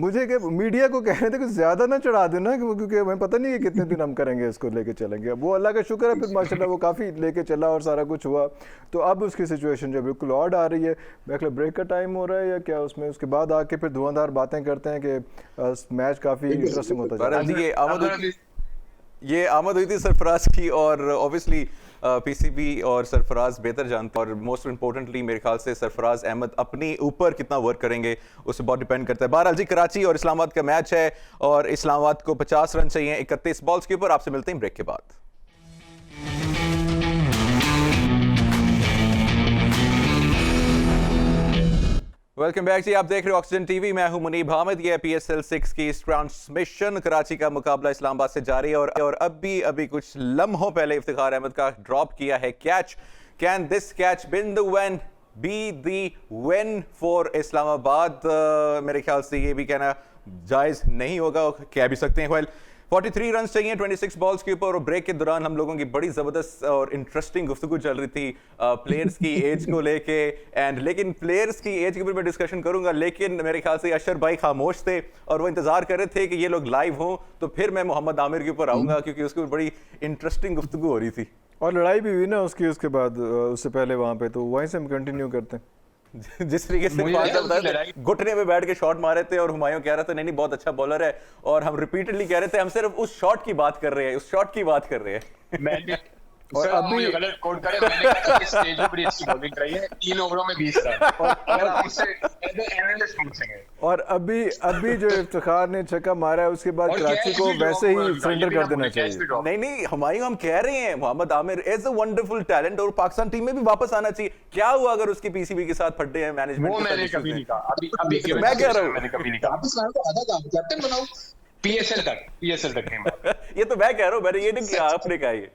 मुझे मीडिया को कह रहे थे कि ज़्यादा ना चढ़ा देना, क्योंकि हमें पता नहीं है कितने दिन हम करेंगे इसको लेके चलेंगे। वो अल्लाह का शुक्र है, फिर माशाल्लाह वो काफ़ी लेके चला और सारा कुछ हुआ। तो अब उसकी सिचुएशन जो बिल्कुल ऑड आ रही है। मैं ब्रेक का टाइम हो रहा है या क्या उसमें, उसके बाद आके फिर धुआंधार बातें करते हैं कि मैच काफ़ी इंटरेस्टिंग होता जा रहा है। ये आमद हुई थी सरफराज की, और ऑब्वियसली पीसीबी और सरफराज बेहतर जानते हैं, और मोस्ट इंपॉर्टेंटली मेरे ख्याल से सरफराज अहमद अपने ऊपर कितना वर्क करेंगे उससे बहुत डिपेंड करता है। बहरहाल जी, कराची और इस्लामाबाद का मैच है और इस्लामाबाद को 50 रन चाहिए 31 बॉल्स के ऊपर। आपसे मिलते हैं ब्रेक के बाद। वेलकम बैक जी, आप देख रहे हो ऑक्सीजन टीवी, मैं हूं मुनीब हामिद। ये PSL 6 की ट्रांसमिशन। कराची का मुकाबला इस्लामाबाद से जारी है और अभी कुछ लम्हों पहले इफ्तिखार अहमद का ड्रॉप किया है catch. Can this catch been the win be the win for Islamabad? मेरे ख्याल से ये भी कहना जायज़ नहीं होगा, कह भी सकते हैं। वेल, 43 रन चाहिए 26 बॉल्स के ऊपर, और ब्रेक के दौरान हम लोगों की बड़ी ज़बरदस्त और इंटरेस्टिंग गुफ्तगू चल रही थी प्लेयर्स की एज को लेके लेकिन प्लेयर्स की एज के ऊपर मैं डिस्कशन करूंगा, लेकिन मेरे ख्याल से अशर भाई खामोश थे और वो इंतजार कर रहे थे कि ये लोग लाइव हों, तो फिर मैं मोहम्मद आमिर के ऊपर आऊंगा क्योंकि उसके ऊपर बड़ी इंटरेस्टिंग गुफ्तगू हो रही थी और लड़ाई भी हुई ना उसके बाद, उससे पहले वहाँ पे, तो वहीं से हम कंटिन्यू करते हैं। जिस तरीके से घुटने में बैठ के शॉट मारे थे और हुमायूं कह रहा था नहीं बहुत अच्छा बॉलर है, और हम रिपीटेडली कह रहे थे हम सिर्फ उस शॉट की बात कर रहे हैं, उस शॉट की बात कर रहे हैं। मैंने और अभी गलत कोट करे, मैंने कहा इस स्टेज पे बड़ी अच्छी बॉलिंग रही है, 3 ओवरों में 20 रन, और आप उससे एनालिस्ट पूछेंगे। और अभी जो इफ्तिखार ने छक्का मारा है उसके बाद कराची को वैसे ही सरेंडर कर देना चाहिए। नहीं हुमायूं हम कह रहे हैं Mohammad Amir is a wonderful talent और पाकिस्तान टीम में भी वापस आना चाहिए। क्या हुआ अगर उसकी पीसीबी के साथ फटे हैं मैनेजमेंट? वो मैंने कभी नहीं कहा, अभी मैं कह रहा हूं, मैंने कभी नहीं कहा। कैप्टन बनाओ पीएसएल तक ये तो मैं कह रहा हूं, मैंने ये नहीं किया, आपने कहा ये।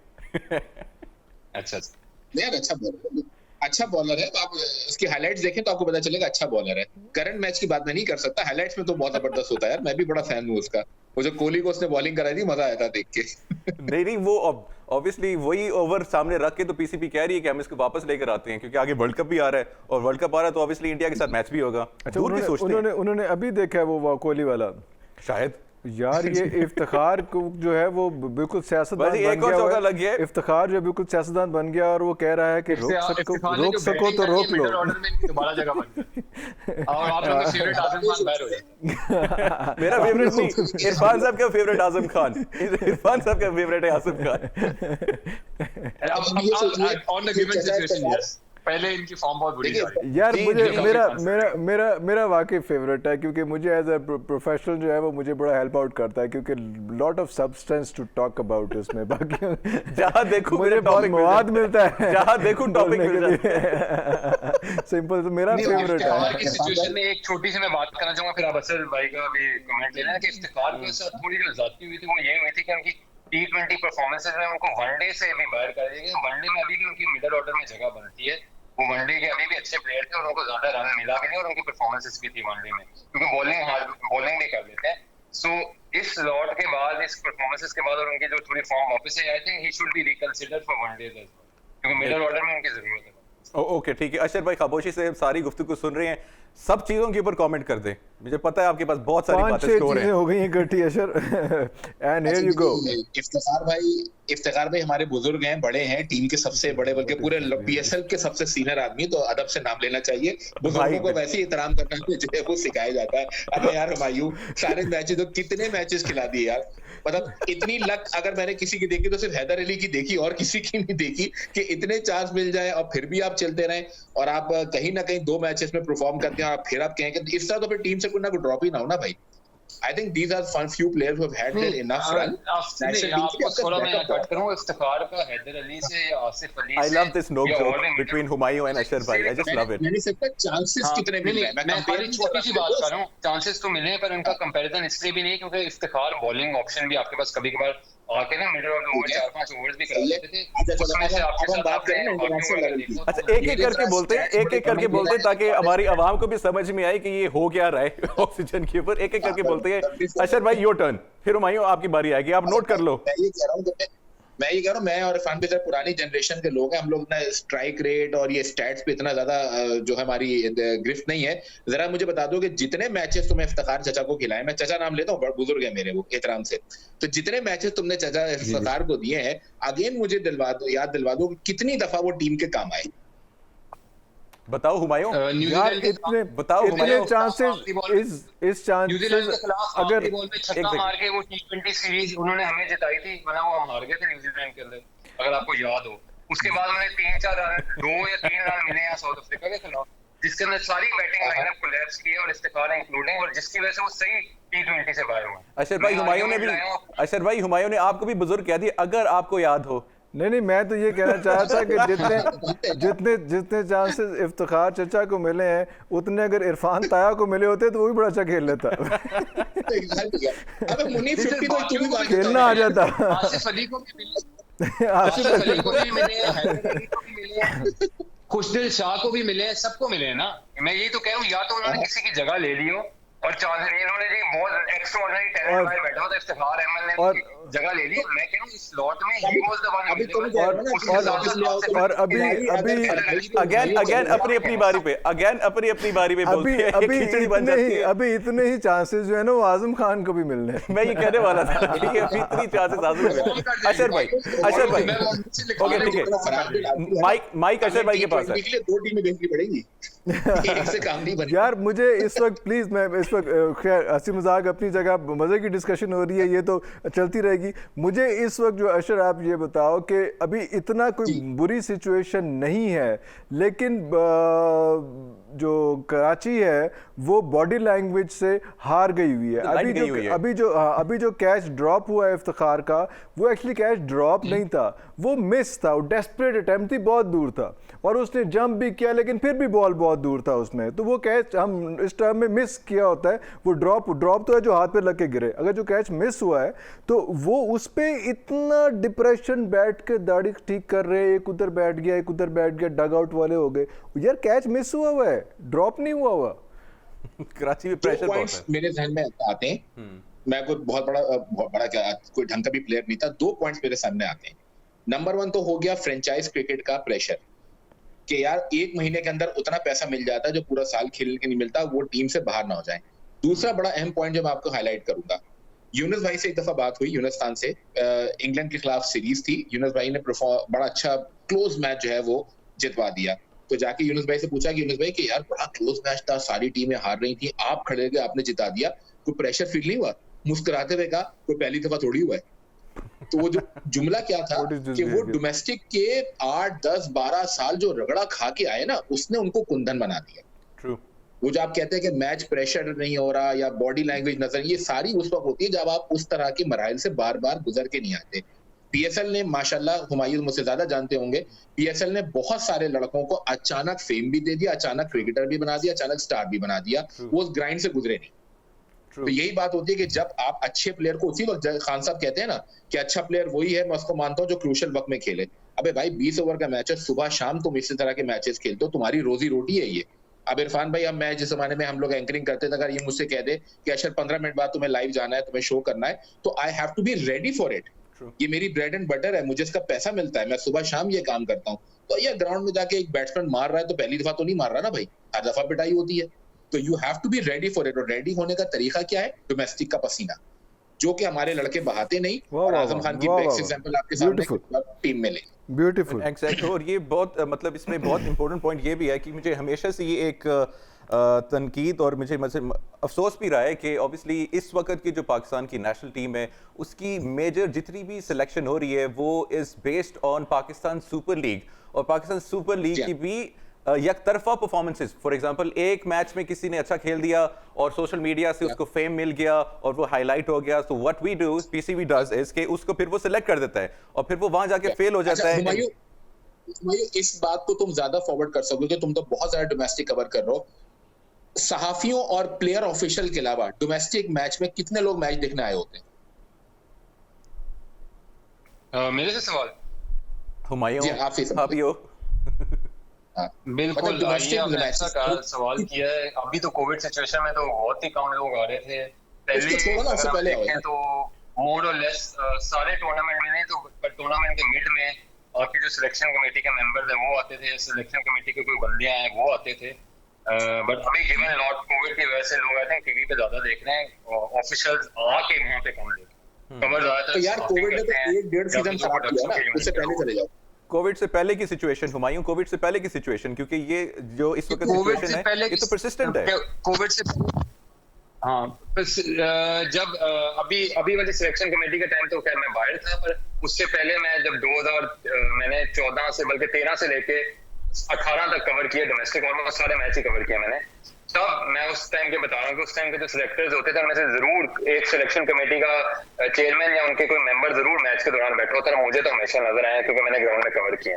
अच्छा यार अच्छा बॉलर है। आप उसकी हाइलाइट्स देखें तो आपको पता चलेगा अच्छा बॉलर है। करंट मैच की बात मैं नहीं कर सकता, हाइलाइट्स में तो बहुत जबरदस्त होता है यार, मैं भी बड़ा फैन हूँ उसका। वो जो कोहली को उसने बॉलिंग कराई थी, मजा आया था देख के। नहीं वो ऑब्वियसली वही ओवर सामने रख के तो पीसीबी कह रही है कि हम इसको वापस लेकर आते हैं क्योंकि आगे वर्ल्ड कप भी आ रहा है, और वर्ल्ड कप आ रहा है तो ऑब्वियसली इंडिया के साथ मैच भी होगा। अच्छा, उन्होंने अभी देखा है वो कोहली वाला? शायद यार ये इफ्तिखार को जो है वो बिल्कुल सियासतदान बन गया, इफ्तिखार जो बिल्कुल सियासतदान बन गया और वो कह रहा है कि रोक सको तो रोक लो। दोबारा जगह बन और आप लोगों का फेवरेट आजम खान बाहर हो जाए। मेरा फेवरेट नहीं, इरफान साहब का फेवरेट आजम खान, इरफान साहब का फेवरेट है Asif Khan. On the given situation yes, पहले इनकी फॉर्म बहुत बुरी थी यार। मुझे मेरा वाकई फेवरेट है क्योंकि मुझे एज अ प्रोफेशनल जो है वो मुझे बड़ा हेल्प आउट करता है क्योंकि lot of substance to talk about इसमें। बाकी जहाँ देखो मुझे बहुत मवाद मिलता है, जहाँ देखो टॉपिक मिल जाता है। सिंपल, तो मेरा फेवरेट है। की सिचुएशन में एक छोटी सी मैं बात करना चाहूंगा, फिर आप असल भाई का भी कमेंट लेना कि इफ्तिखार के साथ थोड़ी जो ज्यादती हुई थी वो ये हुई थी कि उनकी T20 परफॉर्मेंसेस में उनको वनडे से भी बाहर कर दिया गया। वनडे में अभी भी उनकी मिडिल ऑर्डर में जगह बनती है, वो वनडे के अभी भी अच्छे प्लेयर थे और उनको ज्यादा रन मिला भी नहीं और उनकी परफॉर्मेंसेस भी थी वनडे में, क्योंकि बॉलिंग भी कर लेते हैं। सो इस लॉट के बाद, इस परफॉर्मेंसेस के बाद और उनकी जो थोड़ी फॉर्म वापस है, I think he should be reconsidered for one day क्योंकि मिडिल ऑर्डर में उनकी जरूरत है। ओके ठीक है, अशर भाई खामोशी से सारी गुफ्तगू सुन रहे हैं, सब चीजों के ऊपर कमेंट कर दें। मुझे पता है आपके पास बहुत सारी बातें स्टोर हैं। हो गई इकट्ठी Ashar, and here you go. Iftikhar भाई हमारे बुजुर्ग हैं, बड़े हैं, टीम के सबसे बड़े, बल्कि पूरे पीएसएल के सबसे सीनियर आदमी, तो अदब से नाम लेना चाहिए। बुजुर्गों को वैसे ही एहतराम करना चाहिए, वो सिखाया जाता है। अरे यार हुमायूं सारे मैचेस, तो कितने मैचेस खिला दिए यार, मतलब इतनी लक अगर मैंने किसी की देखी तो सिर्फ हैदर अली की देखी और किसी की नहीं देखी कि इतने चांस मिल जाए और फिर भी आप चलते रहें और आप कहीं ना कहीं 2 मैचेस में परफॉर्म करते हैं और फिर आप कहें कि इस तरह तो फिर टीम से कोई ना कोई ड्रॉप ही ना हो ना भाई। I think these are fun few players who have had their enough run. आपको थोड़ा मैं कट करूं, इफ्तिखार का हैदर अली से या आसिफ अली से। I love this no joke between Humayun and Ashar bhai. I just love it. मैंने सिर्फ चांसेस कितने मिले हैं, मैं खाली छोटी सी बात कर रहा हूं, चांसेस तो मिले हैं पर उनका कंपैरिजन इसलिए भी नहीं क्योंकि इफ्तिखार बॉलिंग ऑप्शन भी आपके पास कभी-कभार आके ना मिडिल ऑर्डर ओवर 4-5 ओवर्स भी करा लेते थे। उसमें से आपके साथ बात करें ना, अच्छा एक-एक करके बोलते हैं, एक-एक करके बोलते हैं ताकि हमारी आवाम को भी समझ में आए कि ये हो क्या रहा है ऑक्सीजन के ऊपर। एक-एक करके बोलते हैं। अशर भाई योर टर्न, फिर हुमायूं आपकी बारी आएगी, आप नोट कर लो। मैं ये कह रहा हूँ मैं और इरफान भी सर पुरानी जनरेशन के लोग हैं, हम लोग ना स्ट्राइक रेट और ये स्टैट्स पे इतना ज्यादा जो है हमारी गिरफ्त नहीं है। जरा मुझे बता दो कि जितने मैचेस तुम्हें इफ्तिखार चचा को खिलाए, मैं चचा नाम लेता हूँ, बड़ा बुजुर्ग है मेरे वो एहतराम से, तो जितने मैचेस तुमने चचा इफ्तिखार को दिए हैं, अगेन मुझे याद दिलवा दो कितनी दफा वो टीम के काम आए। बताओ हुमायूं, यार इतने चांसेस, इस चांसेस अगर छक्का मार के वो T20 सीरीज उन्होंने हमें जिताई थी, वरना वो हम हार गए थे न्यूजीलैंड के अंदर, अगर आपको याद हो। उसके बाद उन्हें 3-4 रन, 2 या 3 रन मिले हैं साउथ अफ्रीका के खिलाफ, जिसके अंदर सारी बैटिंग लाइनअप कोलैप्स की है और इफ्तिखार इंक्लूडिंग, और जिसकी वजह से वो सही T20 से बाहर हुआ। अशर भाई हुमायूं ने आपको भी बुजुर्ग कह दिया, अगर आपको याद हो। नहीं, मैं तो ये कहना चाह था कि जितने चांसेस इफ्तिखार चचा को मिले हैं उतने अगर इरफान ताया को मिले होते तो वो भी बड़ा अच्छा खेल लेता। खेलना आ जाता। आसिफ अली को भी मिले, आसिफ अली को भी मिले, हैदर अली को भी मिले, खुशदिल शाह को भी मिले, सबको मिले हैं ना। मैं यही तो कह रहा हूँ, या तो उन्होंने किसी की जगह ले ली हो और चौधरी इन्होंने जी बहुत एक्स्ट्राऑर्डिनरी टैलेंट वाले बैठा था, इफ्तिखार अहमद ने और- उनकी जगह ले ली। मैं कह रहा हूं इस स्लॉट में ही वाज द वन अभी तो मुझे और अभी अगेन अपनी अपनी बारी पे बोलते हैं, अभी खिचड़ी बन जाती है। अभी इतने ही चांसेस जो है ना वो आजम खान को भी मिलने हैं। मैं ये कहने वाला था कि अभी इतनी चांसेस आजम में। अशर भाई ओके ठीक है, माइक अशर भाई के पास है। 2 टीमें भेजनी पड़ेगी, एक से काम नहीं बनेगा। यार मुझे इस वक्त प्लीज, मैं इस वक्त खैर हंसी मजाक अपनी जगह, मजे की डिस्कशन हो रही है, ये तो चलती रहेगी। मुझे इस वक्त जो अशर आप ये बताओ कि अभी इतना कोई बुरी सिचुएशन नहीं है, लेकिन जो कराची है वो बॉडी लैंग्वेज से हार गई हुई है। अभी जो कैच ड्रॉप हुआ है इफ्तिखार का, वो एक्चुअली कैच ड्रॉप नहीं था, वो मिस था, वो डेस्परेट अटेम्प्ट थी, बहुत दूर था और उसने जंप भी किया लेकिन फिर भी बॉल बहुत दूर था उसमें। तो वो कैच हम इस टर्म में मिस किया होता है, वो ड्रॉप तो है जो हाथ पे लग के गिरे। अगर जो कैच मिस हुआ है तो वो उस पे इतना डिप्रेशन, बैठ के दाढ़ी ठीक कर रहे हैं, एक उधर बैठ गया एक उधर बैठ गया, डग आउट वाले हो गए। यार कैच मिस हुआ है, ड्रॉप नहीं हुआ। कराची में प्रेशर बहुत है। मेरे ध्यान में आते हैं, मैं कोई बहुत बड़ा क्या कोई ढंग का भी प्लेयर नहीं था, 2 पॉइंट्स मेरे सामने आते हैं। नंबर 1 तो हो गया फ्रेंचाइज क्रिकेट का प्रेशर कि यार 1 महीने के अंदर उतना पैसा मिल जाता है जो पूरा साल खेलने के नहीं मिलता, वो टीम से बाहर ना हो जाए। दूसरा बड़ा अहम पॉइंट जो मैं आपको हाईलाइट करूंगा, यूनुस भाई से एक दफा बात हुई, यूनुस खान से, इंग्लैंड के खिलाफ सीरीज थी, यूनुस भाई ने बड़ा अच्छा क्लोज मैच जो है वो जितवा दिया। तो जाके यूनुस भाई से पूछा कि यूनुस भाई कि यार बड़ा क्लोज मैच था, सारी टीमें हार रही थी, आप खड़े गए, आपने जिता दिया, कोई प्रेशर फील नहीं हुआ? मुस्कुराते हुए कहा कोई पहली दफा थोड़ी हुआ है। तो वो जो जुमला क्या था कि वो डोमेस्टिक के 8, 10, 12 साल जो रगड़ा खा के आए ना, उसने उनको कुंदन बना दिया। ट्रू। वो जो आप कहते हैं कि मैच प्रेशर नहीं हो रहा या बॉडी लैंग्वेज नजर, ये सारी उस वक्त होती है जब आप उस तरह के मराइल से बार बार गुजर के नहीं आते। पीएसएल ने माशाल्लाह, हुमायूं मुझसे ज्यादा जानते होंगे, पीएसएल ने बहुत सारे लड़कों को अचानक फेम भी दे दिया, अचानक क्रिकेटर भी बना दिया, अचानक स्टार भी बना दिया, वो उस ग्राइंड से गुजरे नहीं। तो यही बात होती है कि जब आप अच्छे प्लेयर को, उसी वक्त खान साहब कहते हैं ना कि अच्छा प्लेयर वही है, मैं उसको मानता हूं जो क्रूशियल वक्त में खेले। अबे भाई 20 ओवर का मैच है, सुबह शाम तुम इसी तरह के मैचेस खेलते हो, तुम्हारी रोजी रोटी है ये। अब इरफान भाई, अब मैं जिस जमाने में हम लोग एंकरिंग करते थे, अगर ये मुझसे कह दे कि अशर 15 मिनट बाद तुम्हें लाइव जाना है, तुम्हें शो करना है, तो I have to be ready for it. ये मेरी ब्रेड एंड बटर है, मुझे इसका पैसा मिलता है, मैं सुबह शाम ये काम करता हूँ। तो ये ग्राउंड में जाके एक बैट्समैन मार रहा है तो पहली दफा तो नहीं मार रहा ना भाई, हर दफा पिटाई होती है। तो you have to be ready for it. और रेडी होने का तरीका क्या है? डोमेस्टिक का पसीना, जो कि हमारे लड़के बहाते नहीं। और आजम खान की बेस्ट एग्जांपल आपके सामने टीम में ले। ब्यूटीफुल। एग्जैक्ट। और ये बहुत मतलब इसमें बहुत इंपॉर्टेंट पॉइंट ये भी है कि मुझे हमेशा से ये एक तनकीद और मुझे अफसोस भी रहा है कि ऑब्वियसली इस वक्त की जो पाकिस्तान की नेशनल टीम है उसकी मेजर जितनी भी सिलेक्शन हो रही है वो is based on Pakistan super league. और पाकिस्तान सुपर लीग की भी एक तरफा परफॉर्मेंसेस। फॉर एग्जांपल एक मैच में किसी ने अच्छा खेल दिया और सोशल मीडिया से उसको फेम मिल गया और वो हाईलाइट हो गया, तो what we do, PCB does is कि उसको फिर वो सिलेक्ट कर देता है और फिर वो वहां जाके फेल हो जाता है। इस बात को तुम ज्यादा फॉरवर्ड कर सकोगे, तुम तो बहुत ज्यादा डोमेस्टिक कवर कर रहे हो। सहाफियों और प्लेयर ऑफिशियल के अलावा डोमेस्टिक मैच में कितने लोग मैच देखने आए होते हैं? मेरे से सवाल हुमायूं आप ही हो। बिल्कुल, ये हमने ऐसा सवाल किया है। अभी तो कोविड सिचुएशन में तो बहुत ही कम लोग आ रहे थे। पहले तो मोर और लेस सारे टूर्नामेंट में नहीं तो टूर्नामेंट के मिड में आपकी जो सिलेक्शन कमेटी के मेंबर्स हैं वो आते थे, सिलेक्शन कमेटी के कोई बंदे आए वो आते थे। बट अभी गिवन लॉट कोविड की वजह से लोग आते हैं टीवी पे ज्यादा देख रहे हैं, ऑफिशियल्स आके वहां पे कम देख कवर ज्यादा। तो यार कोविड ने तो 1-1.5 सीजन स्टार्ट किया ना, उससे पहले चले जाओ। कोविड से पहले की सिचुएशन, हुमायूं कोविड से पहले की सिचुएशन, क्योंकि ये जो इस वक्त सिचुएशन है ये तो परसिस्टेंट है। कोविड से हाँ, जब अभी वाली सिलेक्शन कमेटी का टाइम तो खैर मैं बाहर था, पर उससे पहले मैं जब 2000 मैंने 14 से बल्कि 13 से लेके 18 तक कवर किया डोमेस्टिक, ऑलमोस्ट सारे मैच ही कवर किया मैंने। तब मैं उस टाइम के बता रहा हूँ कि उस टाइम के जो सिलेक्टर्स होते थे उनमें से जरूर एक सिलेक्शन कमेटी का चेयरमैन या उनके कोई मेंबर जरूर मैच के दौरान बैठा होता था। मुझे तो हमेशा नजर आया क्योंकि मैंने ग्राउंड में कवर किया।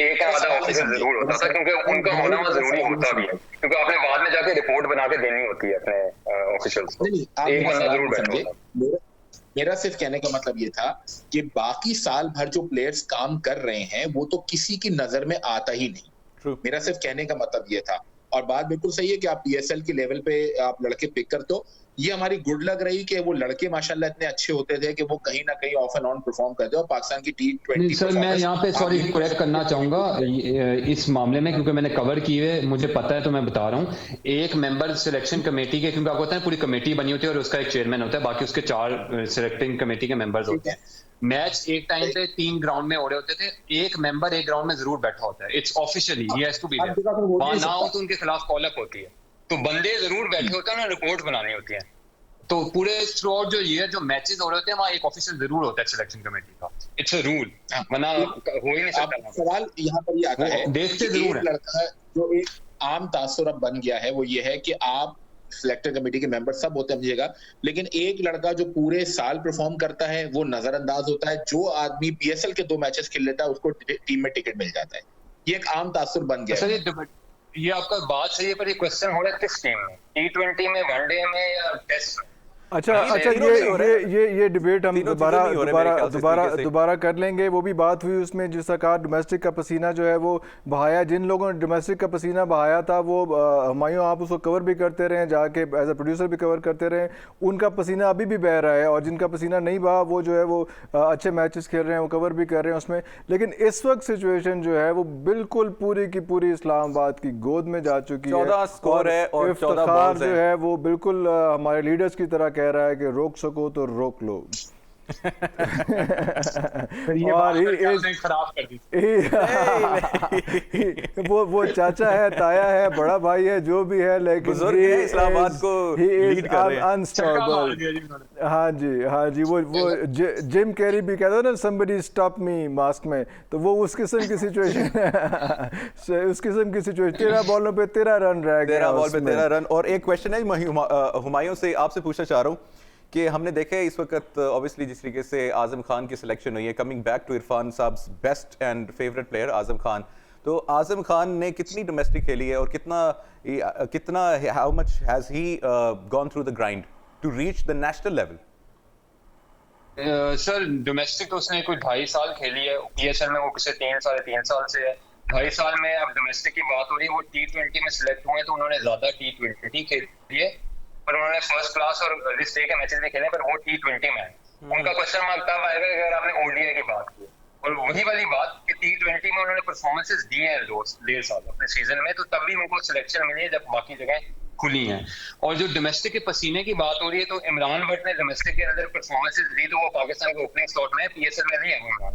एक आधा ऑफिसर जरूर होता था क्योंकि उनका होना वहाँ जरूरी होता भी है, क्योंकि आपने बाद में जाके रिपोर्ट बना के देनी होती है अपने ऑफिशियल्स को। एक बंदा जरूर बैठा होता। मेरा सिर्फ कहने का मतलब ये था कि बाकी साल भर जो प्लेयर्स काम कर रहे हैं वो तो किसी की नजर में आता ही नहीं। मेरा सिर्फ कहने का मतलब ये था और बात बिल्कुल सही है कि आप पीएसएल के लेवल पे आप लड़के पिक करते हो। ये हमारी गुड लक रही कि वो लड़के माशाल्लाह इतने अच्छे होते थे कि वो कहीं ना कहीं ऑफ एंड ऑन परफॉर्म करते और पाकिस्तान की T20 सर मैं यहाँ पे सॉरी करेक्ट करना चाहूंगा इस मामले में, क्योंकि मैंने कवर की है, मुझे पता है तो मैं बता रहा हूँ। एक मेंबर सिलेक्शन कमेटी के, क्योंकि आपको पता है पूरी कमेटी बनी होती है और उसका एक चेयरमैन होता है, बाकी उसके 4 सिलेक्टिंग कमेटी के मेंबर्स होते हैं। मैच एक टाइम पे 3 ग्राउंड में हो रहे होते थे, एक मेंबर एक ग्राउंड में जरूर बैठा होता है। It's officially he has to be there, वहां ना हो तो उनके खिलाफ कॉल अप होती है। तो बंदे जरूर बैठे होते हैं ना, रिपोर्ट बनानी होती है। तो पूरे थ्रू आउट जो ये जो मैचेस हो रहे होते हैं वहाँ एक ऑफिशियल जरूर होता है सिलेक्शन कमेटी का। इट्स अ रूल, वरना हो ही नहीं सकता। सवाल यहाँ पर ये आता है, देखते जरूर है। लड़का जो एक आम तासुर अब बन गया है वो ये है कि आप सिलेक्टर कमेटी के मेंबर सब होते हैं जगह, लेकिन एक लड़का जो पूरे साल परफॉर्म करता है वो नजरअंदाज होता है। जो आदमी पीएसएल के 2 मैचेस खेल लेता है उसको टीम में टिकट मिल जाता है। ये एक आम तासुर बन गया है। ये आपका बात सही है, पर ये क्वेश्चन हो रहा है किस टीम में, T20 में, वनडे में या टेस्ट में? अच्छा, ये डिबेट हम दोबारा कर लेंगे। वो भी बात हुई उसमें जिस प्रकार डोमेस्टिक का पसीना जो है वो बहाया, जिन लोगों ने डोमेस्टिक का पसीना बहाया था वो हुमायूं आप उसको कवर भी करते रहे, जाके एज अ प्रोड्यूसर भी कवर करते रहे। उनका पसीना अभी भी बह रहा है, और जिनका पसीना नहीं बहा वो जो है वो अच्छे मैचेस खेल रहे हैं, वो कवर भी कर रहे हैं उसमें। लेकिन इस वक्त सिचुएशन जो है वो बिल्कुल पूरी की पूरी इस्लामाबाद की गोद में जा चुकी है। 14 स्कोर है और इफ्तिखार जो है वो बिल्कुल हमारे लीडर्स की तरह कह रहा है कि रोक सको तो रोक लो। और खराब कर दी। वो चाचा है, ताया है, बड़ा भाई है, जो भी है, लेकिन ये इस्लामाबाद को लीड कर रहे हैं। अनस्टॉपेबल। हाँ जी, वो जिम कैरी भी कहता है ना, somebody stop me मास्क में, तो वो उस किस्म की सिचुएशन है। उस किस्म की सिचुएशन। 13 बॉलों पे 13 रन रह गया, 13 बॉल पे 13 रन। और एक क्वेश्चन है हुमायूं से आपसे पूछना चाह रहा हूँ कि हमने देखा है इस वक्त ऑब्वियसली जिस तरीके से आजम खान की सिलेक्शन हुई है, कमिंग बैक टू इरफान साहब best and favourite player Azam Khan, तो आजम खान ने कितनी डोमेस्टिक खेली है और कितना how much has he gone through the grind to reach the national level? Sir domestic तो उसने कोई 2.5 साल खेली है, पीएसएल में वो पिछले 3 साल से है। 2.5 साल में अब डोमेस्टिक की बात हो रही है, वो T20 में सिलेक्ट हुए तो उन्होंने ज्यादा T20 खेली है, पर उन्होंने फर्स्ट क्लास और अर्ली स्टेज के मैचेस भी खेले, पर वो T20 में है। उनका क्वेश्चन मार्क तब आएगा अगर आपने ओडीआई की बात की, और वही वाली बात कि T20 में उन्होंने परफॉर्मेंसेस दी हैं 1.5 साल अपने सीजन में, तो तब भी उनको सिलेक्शन मिली है जब बाकी जगह खुली हैं। और जो डोमेस्टिक के पसीने की बात हो रही है, तो इमरान भट्ट ने डोमेस्टिक के अंदर परफॉर्मेंसेस दी, तो वो पाकिस्तान के ओपनिंग स्लॉट में पीएसएल में नहीं है, इमरान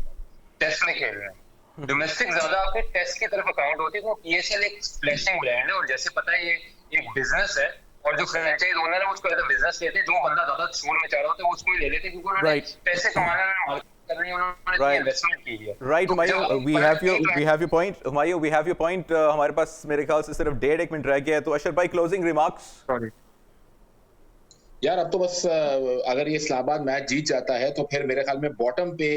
टेस्ट में खेल रहे हैं। डोमेस्टिक ज्यादा आपके टेस्ट की तरफ अकाउंट होती है, तो पीएसएल एक स्प्लैशिंग ब्रांड है, और जैसे पता है ये एक बिजनेस है, और जो फ्रेंचाइज ओनर है उसको एज अ बिजनेस लेते हैं। जो बंदा ज्यादा शोर में चाह रहा होता है उसको ही ले लेते हैं, क्योंकि उन्होंने पैसे कमाने में मार्केट करनी है, उन्होंने इन्वेस्टमेंट की है। Right Humayun, we have your point। Humayun, we have your point। हमारे पास मेरे ख्याल से सिर्फ 1.5 मिनट रह गया है, तो अशर भाई क्लोजिंग रिमार्क्स। सॉरी यार, अब तो बस अगर ये इस्लामाबाद मैच जीत जाता है तो फिर मेरे ख्याल में बॉटम पे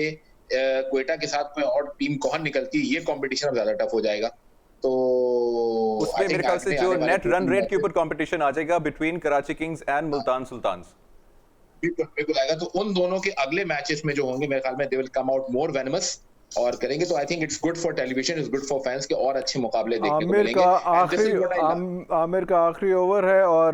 क्वेटा के साथ कोई और टीम कौन निकलती है, ये कंपटीशन अब ज्यादा टफ हो जाएगा। तो उसमें मेरे ख्याल से जो नेट रन रेट के ऊपर कंपटीशन आ जाएगा between Karachi Kings and Multan Sultans, बिल्कुल आएगा। तो उन दोनों के अगले मैचेस में जो होंगे मेरे ख्याल में they will come out more venomous और करेंगे। तो I think it's good for television, it's good for fans के और अच्छे मुकाबले देखने को मिलेंगे। आमिर का आखिरी ओवर है और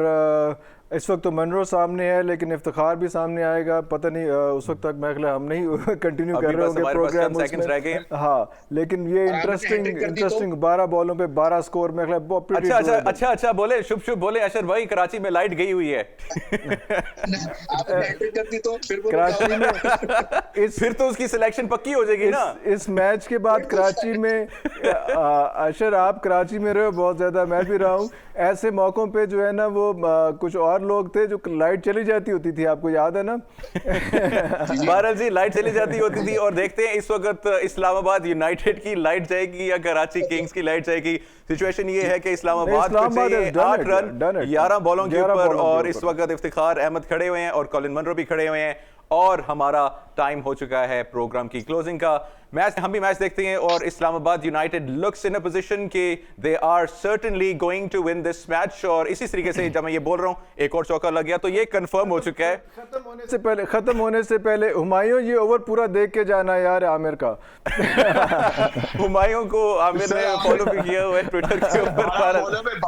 इस वक्त तो मनरो सामने है, लेकिन इफ्तिखार भी सामने आएगा। पता नहीं उस वक्त तक मैं हम नहीं कंटिन्यू कर रहे होंगे प्रोग्राम उसमें। हाँ, लेकिन ये इंटरेस्टिंग 12 बॉलों पे 12 स्कोर में। अच्छा बोले शुभ बोले अशर भाई, कराची में लाइट गई हुई है। कराची में फिर तो उसकी सिलेक्शन पक्की हो जाएगी ना। इस मैच के बाद कराची में अशर आप कराची में रहे हो बहुत ज्यादा, मैं भी रहा हूँ। ऐसे मौकों पे जो है ना वो कुछ और लोग थे जो लाइट चली जाती होती थी, आपको याद है ना? बहरहाल जी, लाइट चली जाती होती थी। और देखते हैं इस वक्त इस्लामाबाद यूनाइटेड की लाइट जाएगी या कराची किंग्स की लाइट जाएगी। सिचुएशन ये है कि इस्लामाबाद को चाहिए 8 रन 11 बॉलों के ऊपर, और इस वक्त इफ्तिखार अहमद खड़े हुए हैं और कॉलिन मनरो भी खड़े हुए हैं, और हमारा टाइम हो चुका है प्रोग्राम की क्लोजिंग का। मैच हम भी मैच देखते हैं और Islamabad United looks in a position कि they are certainly going to win this match. और इसी तरीके से जब मैं ये बोल रहा हूँ एक और चौका लग गया तो ये कंफर्म हो चुका है। खत्म होने से पहले हुमायूं ये ओवर पूरा देख के जाना यार आमिर का। हुमायूं को आमिर ने फॉलो भी किया हुआ है ट्विटर के ऊपर।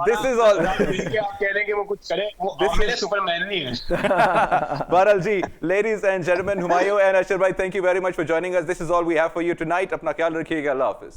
This is all. आप कह रहे हैं कि वो कुछ करे, वो आमिर सुपरमैन नहीं है। बहरहाल जी, ladies and gentleman, Humayun and Ashar भाई, thank you very much for joining us. This is all we have for you tonight. अपना ख्याल रखिएगा। अल्लाह हाफिज।